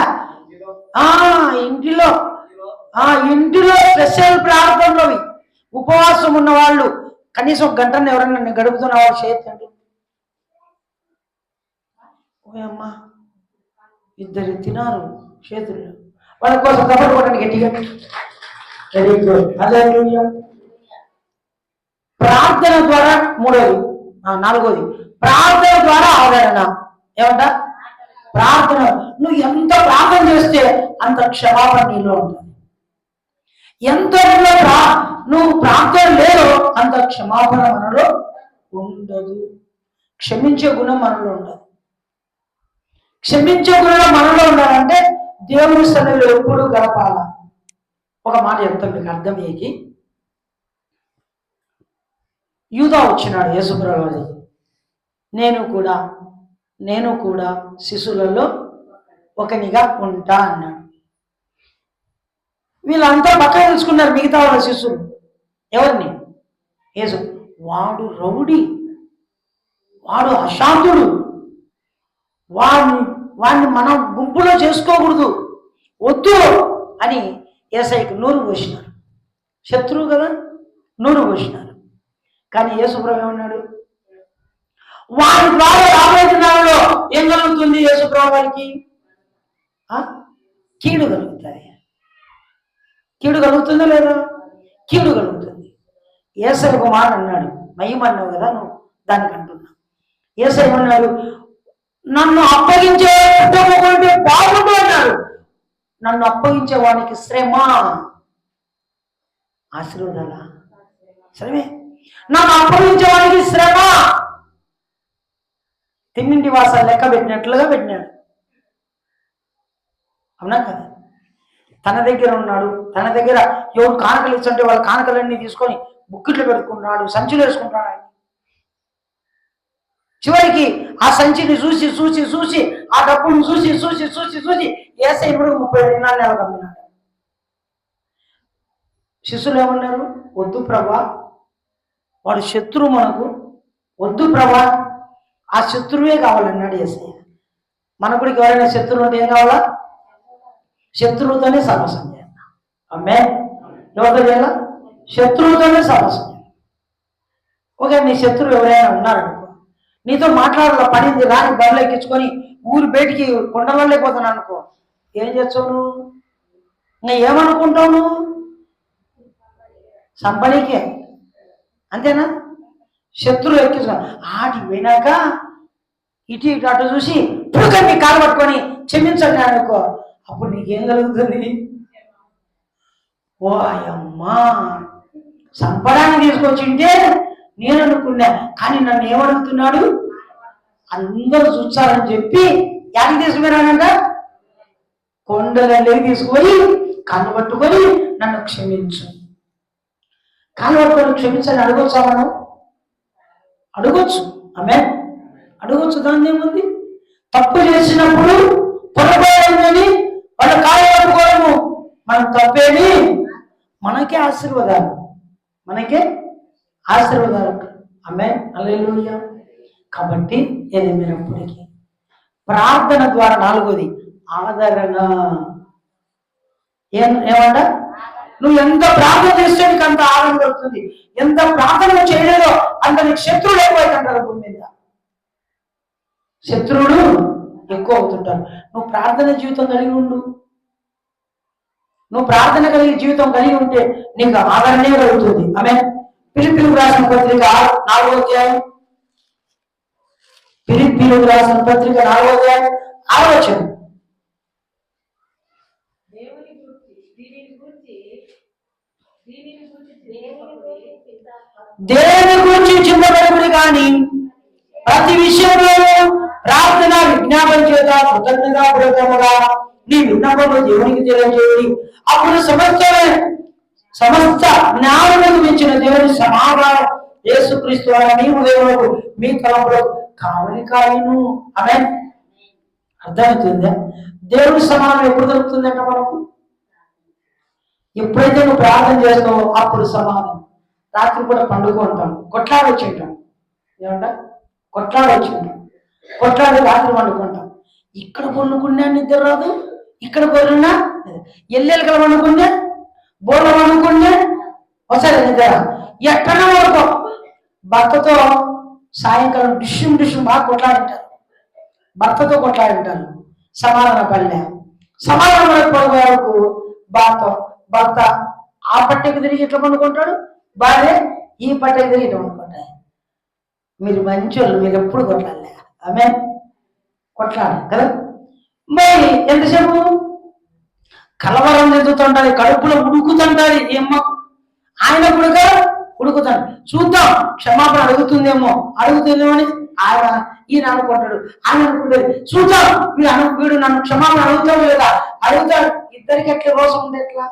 ఇంటిలో ఇంటిలో స్పెషల్ ప్రార్థనలు. ఉపవాసం ఉన్న వాళ్ళు కనీసం గంటను ఎవరన్నా గడుపుతున్న వాళ్ళు చేయొద్దండి. అమ్మా, ఇద్దరు తినారు చేతుల్లో, వాళ్ళ కోసం కబడి కొట్టండి గట్టిగా. Very good. హల్లెలూయా. ప్రార్థన ద్వారా నాలుగోది ప్రార్థన ద్వారా ఆదరణ. ఏమంట? ప్రార్థన. నువ్వు ఎంత ప్రార్థన చేస్తే అంత క్షమాపణ నీలో ఉంటుంది. ఎంత నువ్వు ప్రార్థన లేదో అంత క్షమాపణ మనలో ఉండదు. క్షమించే గుణం మనలో ఉండదు. క్షమించే గుణం మనలో ఉండాలంటే దేవుని సన్నిధిలో ఎప్పుడు గడపాల. ఒక మాట చెప్తాను మీకు అర్థమయ్యేకి. యూదా వచ్చినాడు యేసుప్రభువు వారి, నేను కూడా శిశువులలో ఒకనిగా ఉంటా అన్నాడు. వీళ్ళంతా పక్కన తెలుసుకున్నారు మిగతా వాళ్ళ శిశువులు. ఎవరిని? యేసు. వాడు రౌడీ, వాడు అశాంతుడు, వాడిని మనం గుంపులో చేసుకోకూడదు, వద్దు అని యేసయ్యకు నూరు పోసినారు. శత్రువు కదా, నూరు పోసినారు. కానీ యేసుప్రభువు ఏమన్నాడు? వారి ద్వారా రాబోయే దినాలలో ఏం కలుగుతుంది? యేసుప్రభువు వారికి కీడు కలుగుతుంది. కీడు కలుగుతుందా లేదా? కీడు కలుగుతుంది. యేసయ్య ఒక మాట అన్నాడు, మహిమన్నావు కదా నువ్వు, దానికి అంటున్నా. యేసయ్య అన్నాడు, నన్ను అప్పగించే కుటుంబం బాగుండు అన్నాడు. నన్ను అప్పగించే వానికి శ్రమ, ఆశీర్వాదాల శ్రమే. నన్ను అప్పగించే వానికి శ్రమ. తిన్నింటి వాసాలు లెక్క పెట్టినట్లుగా పెట్టినాడు. అవునా కదా? తన దగ్గర ఉన్నాడు, తన దగ్గర ఎవరు కానుకలు ఇస్తుంటే వాళ్ళ కానుకలన్నీ తీసుకొని బుక్కిట్లో పెట్టుకుంటున్నాడు, సంచులు వేసుకుంటున్నాడు. చివరికి ఆ సంచిని చూసి చూసి చూసి ఆ డబ్బును చూసి చూసి చూసి చూసి యేసయ్య ఇప్పుడు 30 దినాలు కమ్మినాడు. శిష్యులు ఏమన్నారు? వద్దు ప్రభా, వాడు శత్రువు, మనకు వద్దు ప్రభా, ఆ శత్రువే కావాలన్నాడు యేసయ్య. మన కూడా ఎవరైనా శత్రువు అంటే ఏం కావాలా? శత్రువుతోనే సమస్య చేయాలి. అమ్మే, ఎవరితో చేయాల? శత్రువుతోనే సమస్య. ఓకే, నీ శత్రువు ఎవరైనా ఉన్నారనుకో, నీతో మాట్లాడాల, పడింది రాని బరులు ఎక్కించుకొని ఊరు బయటికి కొండలలో పోతున్నాను అనుకో, ఏం చేస్తావు నువ్వు? ఇంకా ఏమనుకుంటావు నువ్వు? సంపనీకే, అంతేనా? శత్రువు ఎక్కించుకో ఆటి పోయినాక ఇటు ఇటు అటు చూసి పురుగన్ని కాలు పట్టుకొని క్షమించండి అనుకో, అప్పుడు నీకేం కలుగుతుంది? ఓ అమ్మా, సంపడానికి తీసుకొచ్చింటే నేను అనుకున్నా, కానీ నన్ను ఏమడుగుతున్నాడు? అందరూ చూచాలని చెప్పి యాడికి తీసుకున్నానంట? కొండలలోకి తీసుకొని కాళ్ళు పట్టుకొని నన్ను క్షమించు, కాళ్ళు పట్టుకొని క్షమించని అడగొచ్చా మనం? అడగొచ్చు. ఆమె అడగొచ్చు, దాన్ని ఏముంది? తప్పు చేసినప్పుడు పొరపాటుని వాళ్ళ కాళ్ళు పట్టుకోవడము మనం తప్పేమి, మనకే ఆశీర్వాదాలు, మనకే ఆశీర్వాదాలు. ఆమె హల్లెలూయా. కాబట్టి ఏదేమైనప్పటికీ ప్రార్థన ద్వారా నాలుగోది ఆదరణ. ఏమంట? నువ్వు ఎంత ప్రార్థన చేస్తే నీకు అంత ఆదరణ దొరుకుతుంది. ఎంత ప్రార్థన చేయలేదో అంత నీకు శత్రువులు ఎక్కువైతుంటారు భూమి మీద. శత్రువులు ఎక్కువ అవుతుంటారు. నువ్వు ప్రార్థన జీవితం కలిగి ఉండు. నువ్వు ప్రార్థన కలిగి జీవితం కలిగి ఉంటే నీకు ఆదరణే కలుగుతుంది. ఆమె ఫిలిప్పీయులకు రాసిన పత్రిక 4వ అధ్యాయం, ఫిలిప్పీయులకు రాసిన పత్రిక 4వ అధ్యాయం 6వ వచనం. దేవుని గురించి చింతపడకుడి కానీ ప్రతి విషయంలో ప్రార్థన విజ్ఞాపన చేత కృతజ్ఞతాపూర్వకముగా నీ విన్నపము దేవునికి తెలియజేయి. అప్పుడు సమస్త జ్ఞానముకు మించిన దేవుని సమాధానం యేసుక్రీస్తు మీ ఉదయములకు మీ తలంపులకు కావలి కాయను. ఆమేన్. అర్థమవుతుందా? దేవుని సమాధానం ఎప్పుడు దొరుకుతుందంట మనకు? ఎప్పుడైతే నువ్వు ప్రార్థన చేస్తావో అప్పుడు సమాధానం. రాత్రి కూడా పండుకుంటాం, కొట్లాడొచ్చి ఉంటాం. ఏమంటా? కొట్లాడి రాత్రి వండుకుంటాం. ఇక్కడ వండుకున్నా నిద్ర రాదు, ఇక్కడ కొన్నా ఎల్లెలకల వండుకున్నా, బోర్ల వండుకున్నా ఒకసారి నిద్ర. ఎక్కడో వరకు భర్తతో సాయంకాలం డిష్యం బాగా కొట్లాడింటారు, భర్తతో కొట్లాడింటారు. సమాధాన పల్లె సమాధానం పడిపోయే వరకు భర్త ఆ పట్టెకు తిరిగి ఇట్లా పండుకుంటాడు, భార్య ఈ పట్టెకు తిరిగి ఇట్లా పండుకుంటాయి. మీరు మంచోళ్ళు, మీరు ఎప్పుడు కొట్లాడలే. ఆమె కొట్లాడాలి కదా. మరి ఎంతసేపు కలవరం చెందుతుంటది, కడుపులో ఉడుకుతుంటది. ఏమో ఆయన ఉడుకుతాడు. చూద్దాం క్షమాపణ అడుగుతుందేమో అని ఈయన అనుకుంటాడు. ఆయన అనుకుంటాడు చూద్దాం వీడు నన్ను క్షమాపణ అడుగుతాడు లేదా అడుగుతాడు. ఇద్దరికి ఎట్లా రోసం ఉంటే ఎట్లా?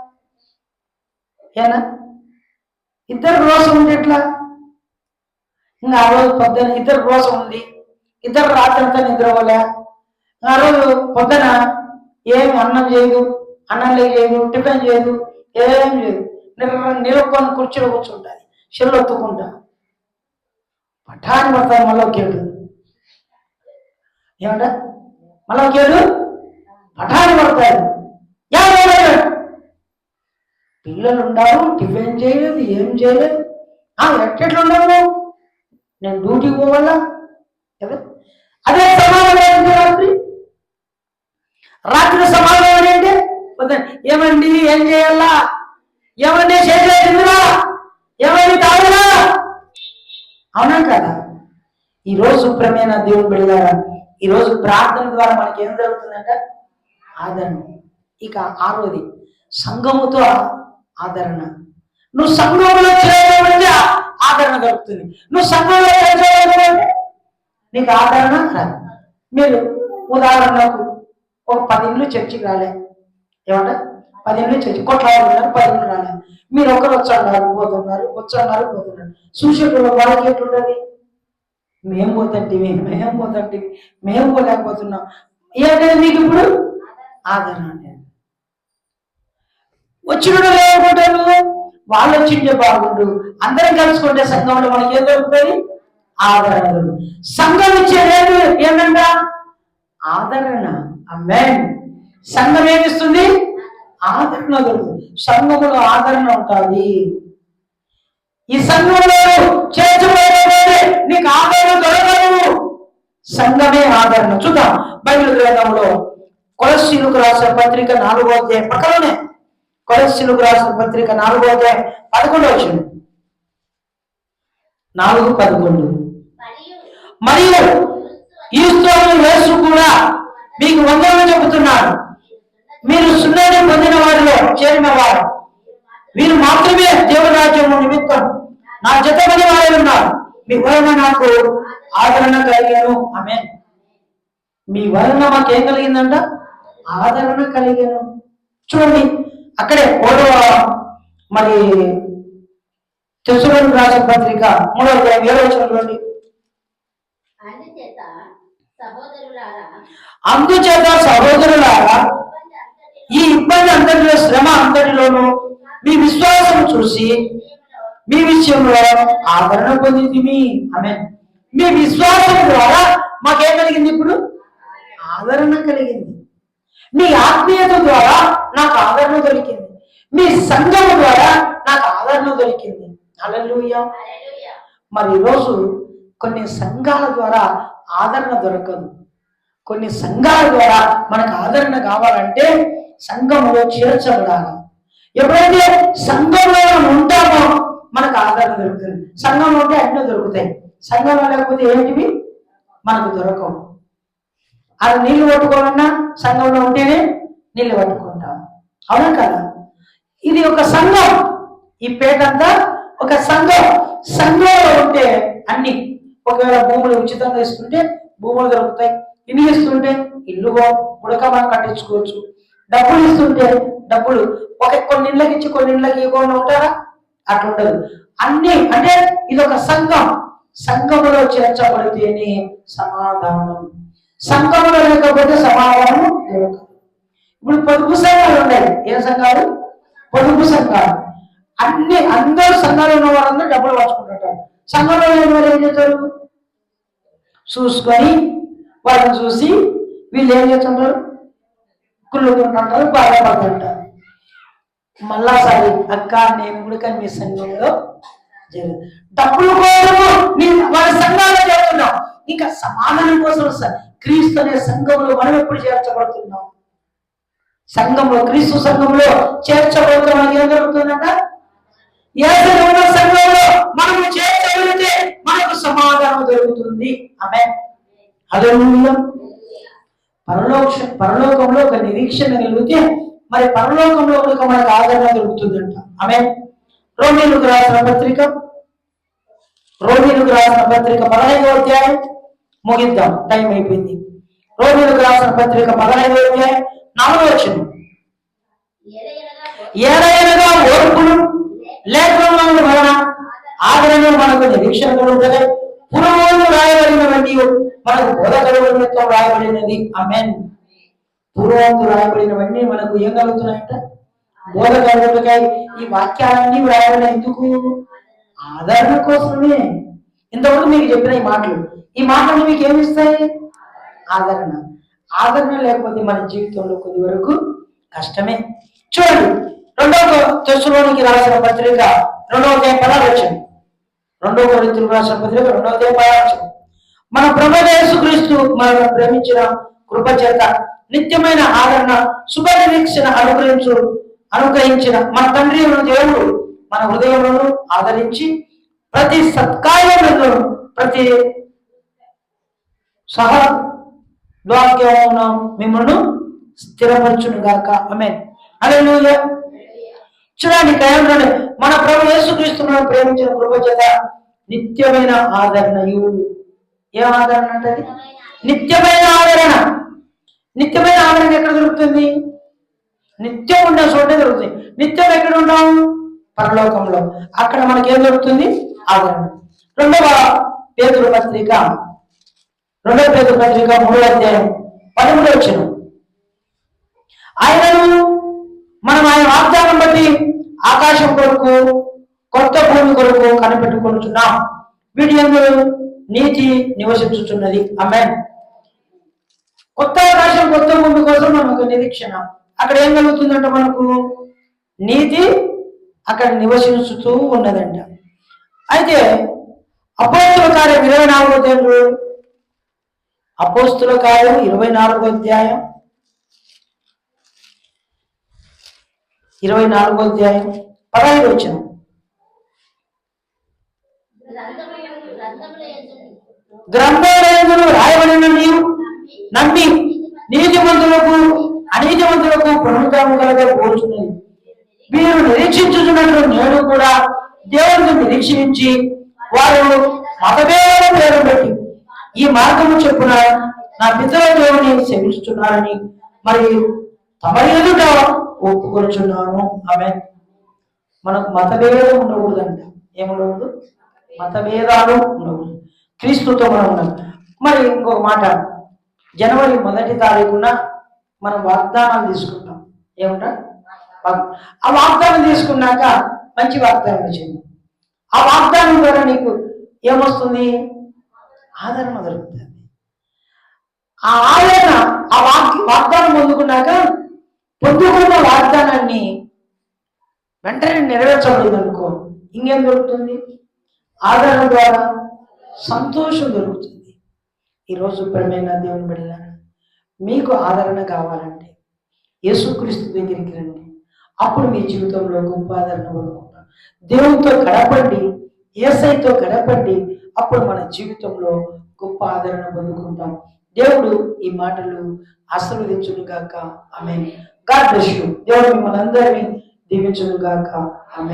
ఏనా ఇద్దరు రోసం ఉంటే ఎట్లా? ఇంకా ఆ రోజు పొద్దున ఇద్దరు రోసం ఉంది, ఇద్దరు రాత్రంతా నిద్రపోలే. ఆ రోజు పొద్దున ఏమి అన్నం చేయదు, టిఫిన్ చేయదు, ఏం చేయదు. నిలబొని కుర్చీలో కూర్చుంటుంది, చెల్లు ఒత్తుకుంటా. పఠాన్ని పడతారు. మళ్ళీ కేడు ఏమంట? మళ్ళీ కేడు పఠాన్ని పడతారు. పిల్లలు ఉండారు, టిఫిన్ చేయలేదు, ఏం చేయలేదు. ఎట్లా ఉండవు? నేను డ్యూటీకి పోవాలా? అదే సమాధానం రాత్రి సమాధానం ఏంటి? ఏమండి ఏం చేయాలా? ఏమండి చేసేదిరా? ఏమండి తాగురా? అవునా కదా? ఈరోజు సుప్రమైన దేవుని బిడ్డలారా, ఈరోజు ప్రార్థన ద్వారా మనకి ఏం జరుగుతుందంట? ఆదరణ. ఇక ఆరోది సంఘముతో ఆదరణ. నువ్వు సంఘంలో చేయాలంటే ఆదరణ దొరుకుతుంది. నువ్వు సంఘంలో చేయాలంటే నీకు ఆదరణ రాదు. మీరు ఉదాహరణకు ఒక 10 ఇండ్లు చర్చికి రాలే. ఏమంట? 10 ఇండ్లు చర్చి కొట్లాడుతున్నారు, 10 ఇండ్లు రాలే. మీరు ఒకరు వచ్చన్నారు పోతున్నారు. చూసేటప్పుడు వాళ్ళకి ఎట్లుంటది? మేము పోతంటివి, మేము పోలేకపోతున్నాం. ఏంటంటే మీకు ఇప్పుడు ఆదరణ అంటే వచ్చిన లేకుంటారు. వాళ్ళు వచ్చింటే బాగుండు. అందరం కలుసుకుంటే సంఘంలో మనకి ఏం దొరుకుతుంది? ఆదరణ. సంఘం ఇచ్చేది ఏంటంట? ఆదరణ. ఆమేన్. సంఘం ఏమిస్తుంది? ఆదరణ దొరుకుతుంది. సంఘములో ఆదరణ ఉంటుంది. ఈ సంఘంలో చేర్చబడే నీకు ఆదరణ దొరకదు. సంఘమే ఆదరణ. చూద్దాం బైబిల్ గ్రంథంలో కొలస్సీలకు రాసిన పత్రిక 4వ అధ్యాయం పక్కలోనే. కొలస్సీలకు రాసిన పత్రిక 4వ అధ్యాయం 11వ వచనం. 4:11. మరియు యేసు కూడా మీకు వందనాలు చెబుతున్నాడు. మీరు సున్నతి పొందిన వారిలో చేరిన వారు వీరు మాత్రమే దేవుని రాజ్యము నిమిత్తం నా జతమని వారు ఉన్నారు. మీ వలన నాకు ఆదరణ కలిగాను. ఆమేన్. మీ వలన మాకేం కలిగిందంట? ఆదరణ కలిగాను. చూడండి అక్కడే 3వ తెస్సలోనికీయులకు రాసిన పత్రిక 3వ అధ్యాయం 7వ వచనం చూడండి. అందుచేత సహోదరులారా ఈ ఇబ్బంది అంతటిలో, శ్రమ అంతటిలోనూ మీ విశ్వాసం చూసి మీ విషయంలో ఆదరణ పొందితిమి. ఆమేన్. మీ విశ్వాసం ద్వారా మాకేం కలిగింది? ఇప్పుడు ఆదరణ కలిగింది. మీ ఆత్మీయత ద్వారా నాకు ఆదరణ దొరికింది. మీ సంఘం ద్వారా నాకు ఆదరణ దొరికింది. హల్లెలూయా. మరి ఈరోజు కొన్ని సంఘాల ద్వారా ఆదరణ దొరకదు. కొన్ని సంఘాల ద్వారా మనకు ఆదరణ కావాలంటే సంఘంలో చేర్చబడాలి. ఎప్పుడైతే సంఘంలో ఉంటామో మనకు ఆదరణ దొరుకుతుంది. సంఘంలో ఉంటే అన్నీ దొరుకుతాయి. సంఘంలో లేకపోతే ఏంటివి మనకు దొరకవు. అది నీళ్లు పట్టుకోవాలన్నా సంఘంలో ఉంటేనే నీళ్లు పట్టుకుంటాం. అవునా కదా? ఇది ఒక సంఘం. ఈ పేట అంతా ఒక సంఘం. సంఘంలో ఉంటే అన్ని ఒకవేళ భూములు ఉచితంగా ఇస్తుంటే భూములు దొరుకుతాయి, ఇల్లు ఇస్తుంటే ఇల్లు ఉడక మనం కట్టించుకోవచ్చు, డబ్బులు ఇస్తుంటే డబ్బులు కొన్ని ఇళ్ళకి ఇచ్చి కొన్ని ఇళ్ళకి ఇవ్వకుండా ఉంటారా? అట్లుండదు. అన్ని అంటే ఇది ఒక సంఘం, సంఘములో చేర్చబడితేనే సమాధానం, సంఘములో లేకపోతే సమాధానం దొరకదు. ఇప్పుడు పొదుపు సంఘాలు ఉన్నాయి. ఏ సంఘాలు? పొదుపు సంఘాలు. అందరూ సంఘాలు ఉన్న వారందరూ డబ్బులు పంచుకుంటుంటారు. సంఘంలో లేని వారు ఏం చేస్తారు? చూసుకొని వాళ్ళని చూసి వీళ్ళు ఏం చేస్తుంటారు? కుళ్ళుకుంటుంటారు, బాధపడుతుంటారు. మళ్ళా సరే అక్క నేను కూడా మీ సంఘంలో డబ్బులు కోసము వాళ్ళ సంఘాల్లో చేరుతున్నాం. ఇంకా సమాధానం కోసం సార్ క్రీస్తు అనే సంఘంలో మనం ఎప్పుడు చేర్చబడుతున్నాం? సంఘంలో, క్రీస్తు సంఘంలో చేర్చబడుతున్నాం. ఏం జరుగుతుందంట? ఏదైనా సంఘంలో మనము చేర్చబడితే మనకు సమాధానం దొరుకుతుంది. ఆమేన్. హల్లెలూయా. పరలోకంలో ఒక నిరీక్షణ కలిగితే మరి పరలోకంలో కూడా మనకు ఆదరణ దొరుకుతుందంట. ఆమేన్. రోమీయులకు రాసిన పత్రిక 15వ అధ్యాయం ముగిద్దాం, టైం అయిపోయింది. రోమీయులకు రాసిన పత్రిక 15వ అధ్యాయం 4వ వచనం. ఏదైనా ఓర్పును లేఖనముల వలన ఆదరణ మనకు నిరీక్షణ కలుగుతుంది. పూర్వములు రాయబడినవన్నీ మనకు బోధకరుల నిమిత్తం రాయబడినది. ఆమేన్. పూర్వములు రాయబడినవన్నీ మనకు ఏం కలుగుతున్నాయంట? బోధకరులకై. ఈ వాక్యాలన్నీ రాయబడిన ఎందుకు? ఆదరణ కోసమే. ఇంతవరకు మీకు చెప్పిన ఈ మాటలు మీకు ఏమిస్తాయి? ఆదరణ. ఆదరణ లేకపోతే మన జీవితంలో కొద్ది వరకు కష్టమే. చూడండి, 2వ తెస్సలోనికి రాసిన పత్రిక 2వ అధ్యాయం 16వ వచనం. 2వ కొరింథీయులకు రాసిన పత్రిక 2వ అధ్యాయం 16వ వచనం. మన ప్రభువైన యేసుక్రీస్తు మనల్ని ప్రేమించిన కృప చేత నిత్యమైన ఆదరణ శుభ నిరీక్షణ అనుగ్రహించిన మన తండ్రి దేవుడు మన హృదయములను ఆదరించి ప్రతి సత్కార్యములను ప్రతి సహద్వాక్యమును మిమ్మల్ని స్థిరపరచును గాక. ఆమేన్. హల్లెలూయా. చూడండి, మన ప్రభు యేసుక్రీస్తు మనం ప్రేమించిన కృప చేత నిత్యమైన ఆదరణయు. ఏ ఆదరణ అంటే? నిత్యమైన ఆదరణ. నిత్యమైన ఆదరణ ఎక్కడ దొరుకుతుంది? నిత్యం ఉన్న చోటే దొరుకుతుంది. నిత్యం ఎక్కడ ఉంటాం? పరలోకంలో. అక్కడ మనకి ఏం దొరుకుతుంది? ఆదరణ. 2వ పేతురు పత్రిక 3వ అధ్యాయం 13వ వచనం. మనం ఆయన వాగ్దానం బట్టి ఆకాశం కొరకు కొత్త భూమి కొరకు కనిపెట్టుకుంటున్నాం. వీటి యందు నీతి నివసించుచున్నది. ఆమేన్. కొత్త ఆకాశం కొత్త భూమి కోసం మనకు నిరీక్షణ. అక్కడ ఏం కలుగుతుందంట? మనకు నీతి అక్కడ నివసించుతూ ఉన్నదంట. అయితే అపోస్తుల కార్యం 24వ అధ్యాయం, అపోస్తుల కార్యం 24వ అధ్యాయం 15వ వచనం. గ్రంథములందు రాయబడిన నీవు నమ్మి నీతిమంతులకు అనీతిమంతులకు పునరుద్ధరణ కలగబోచున్నది. మీరు నిరీక్షించుచున్నట్లు నేను కూడా దేవుని నిరీక్షించి వారు మతభేదం పేరు పెట్టి ఈ మార్గము చెప్పున నా పితరుల దేవుని సేవిస్తున్నారని మరి తమ ఎదుట ఒప్పుకొచ్చున్నాను. ఆమేన్. మనకు మతభేదం ఉండకూడదంట. ఏముండకూడదు? మతభేదాలు ఉండకూడదు. క్రీస్తుతో మనం ఉన్నాం. మరి ఇంకొక మాట, జనవరి 1వ తారీఖున మనం వాగ్దానాలు తీసుకుంటాం. ఏమంటా? ఆ వాగ్దానం తీసుకున్నాక మంచి వాగ్దానం వచ్చింది. ఆ వాగ్దానం ద్వారా నీకు ఏమొస్తుంది? ఆదరణ దొరుకుతుంది. ఆ ఆదరణ, ఆ వాగ్దానం పొందుకున్నాక పొందుకున్న వాగ్దానాన్ని వెంటనే నెరవేర్చబడింది అనుకో, ఇంకేం దొరుకుతుంది? ఆదరణ ద్వారా సంతోషం దొరుకుతుంది. ఈరోజు ప్రియమైన దేవుని బిడ్డలారా, మీకు ఆదరణ కావాలంటే యేసుక్రీస్తు దగ్గరికి రండి. అప్పుడు మీ జీవితంలో గొప్ప ఆదరణ పొందుకుంటాం. దేవునితో గడపండి, యేసయ్యతో గడపండి. అప్పుడు మన జీవితంలో గొప్ప ఆదరణ పొందుకుంటాం. దేవుడు ఈ మాటలు ఆశీర్వదించును గాక. ఆమేన్. God bless you. దేవుడు మిమ్మల్ని అందరినీ దీవించును గాక. ఆమేన్.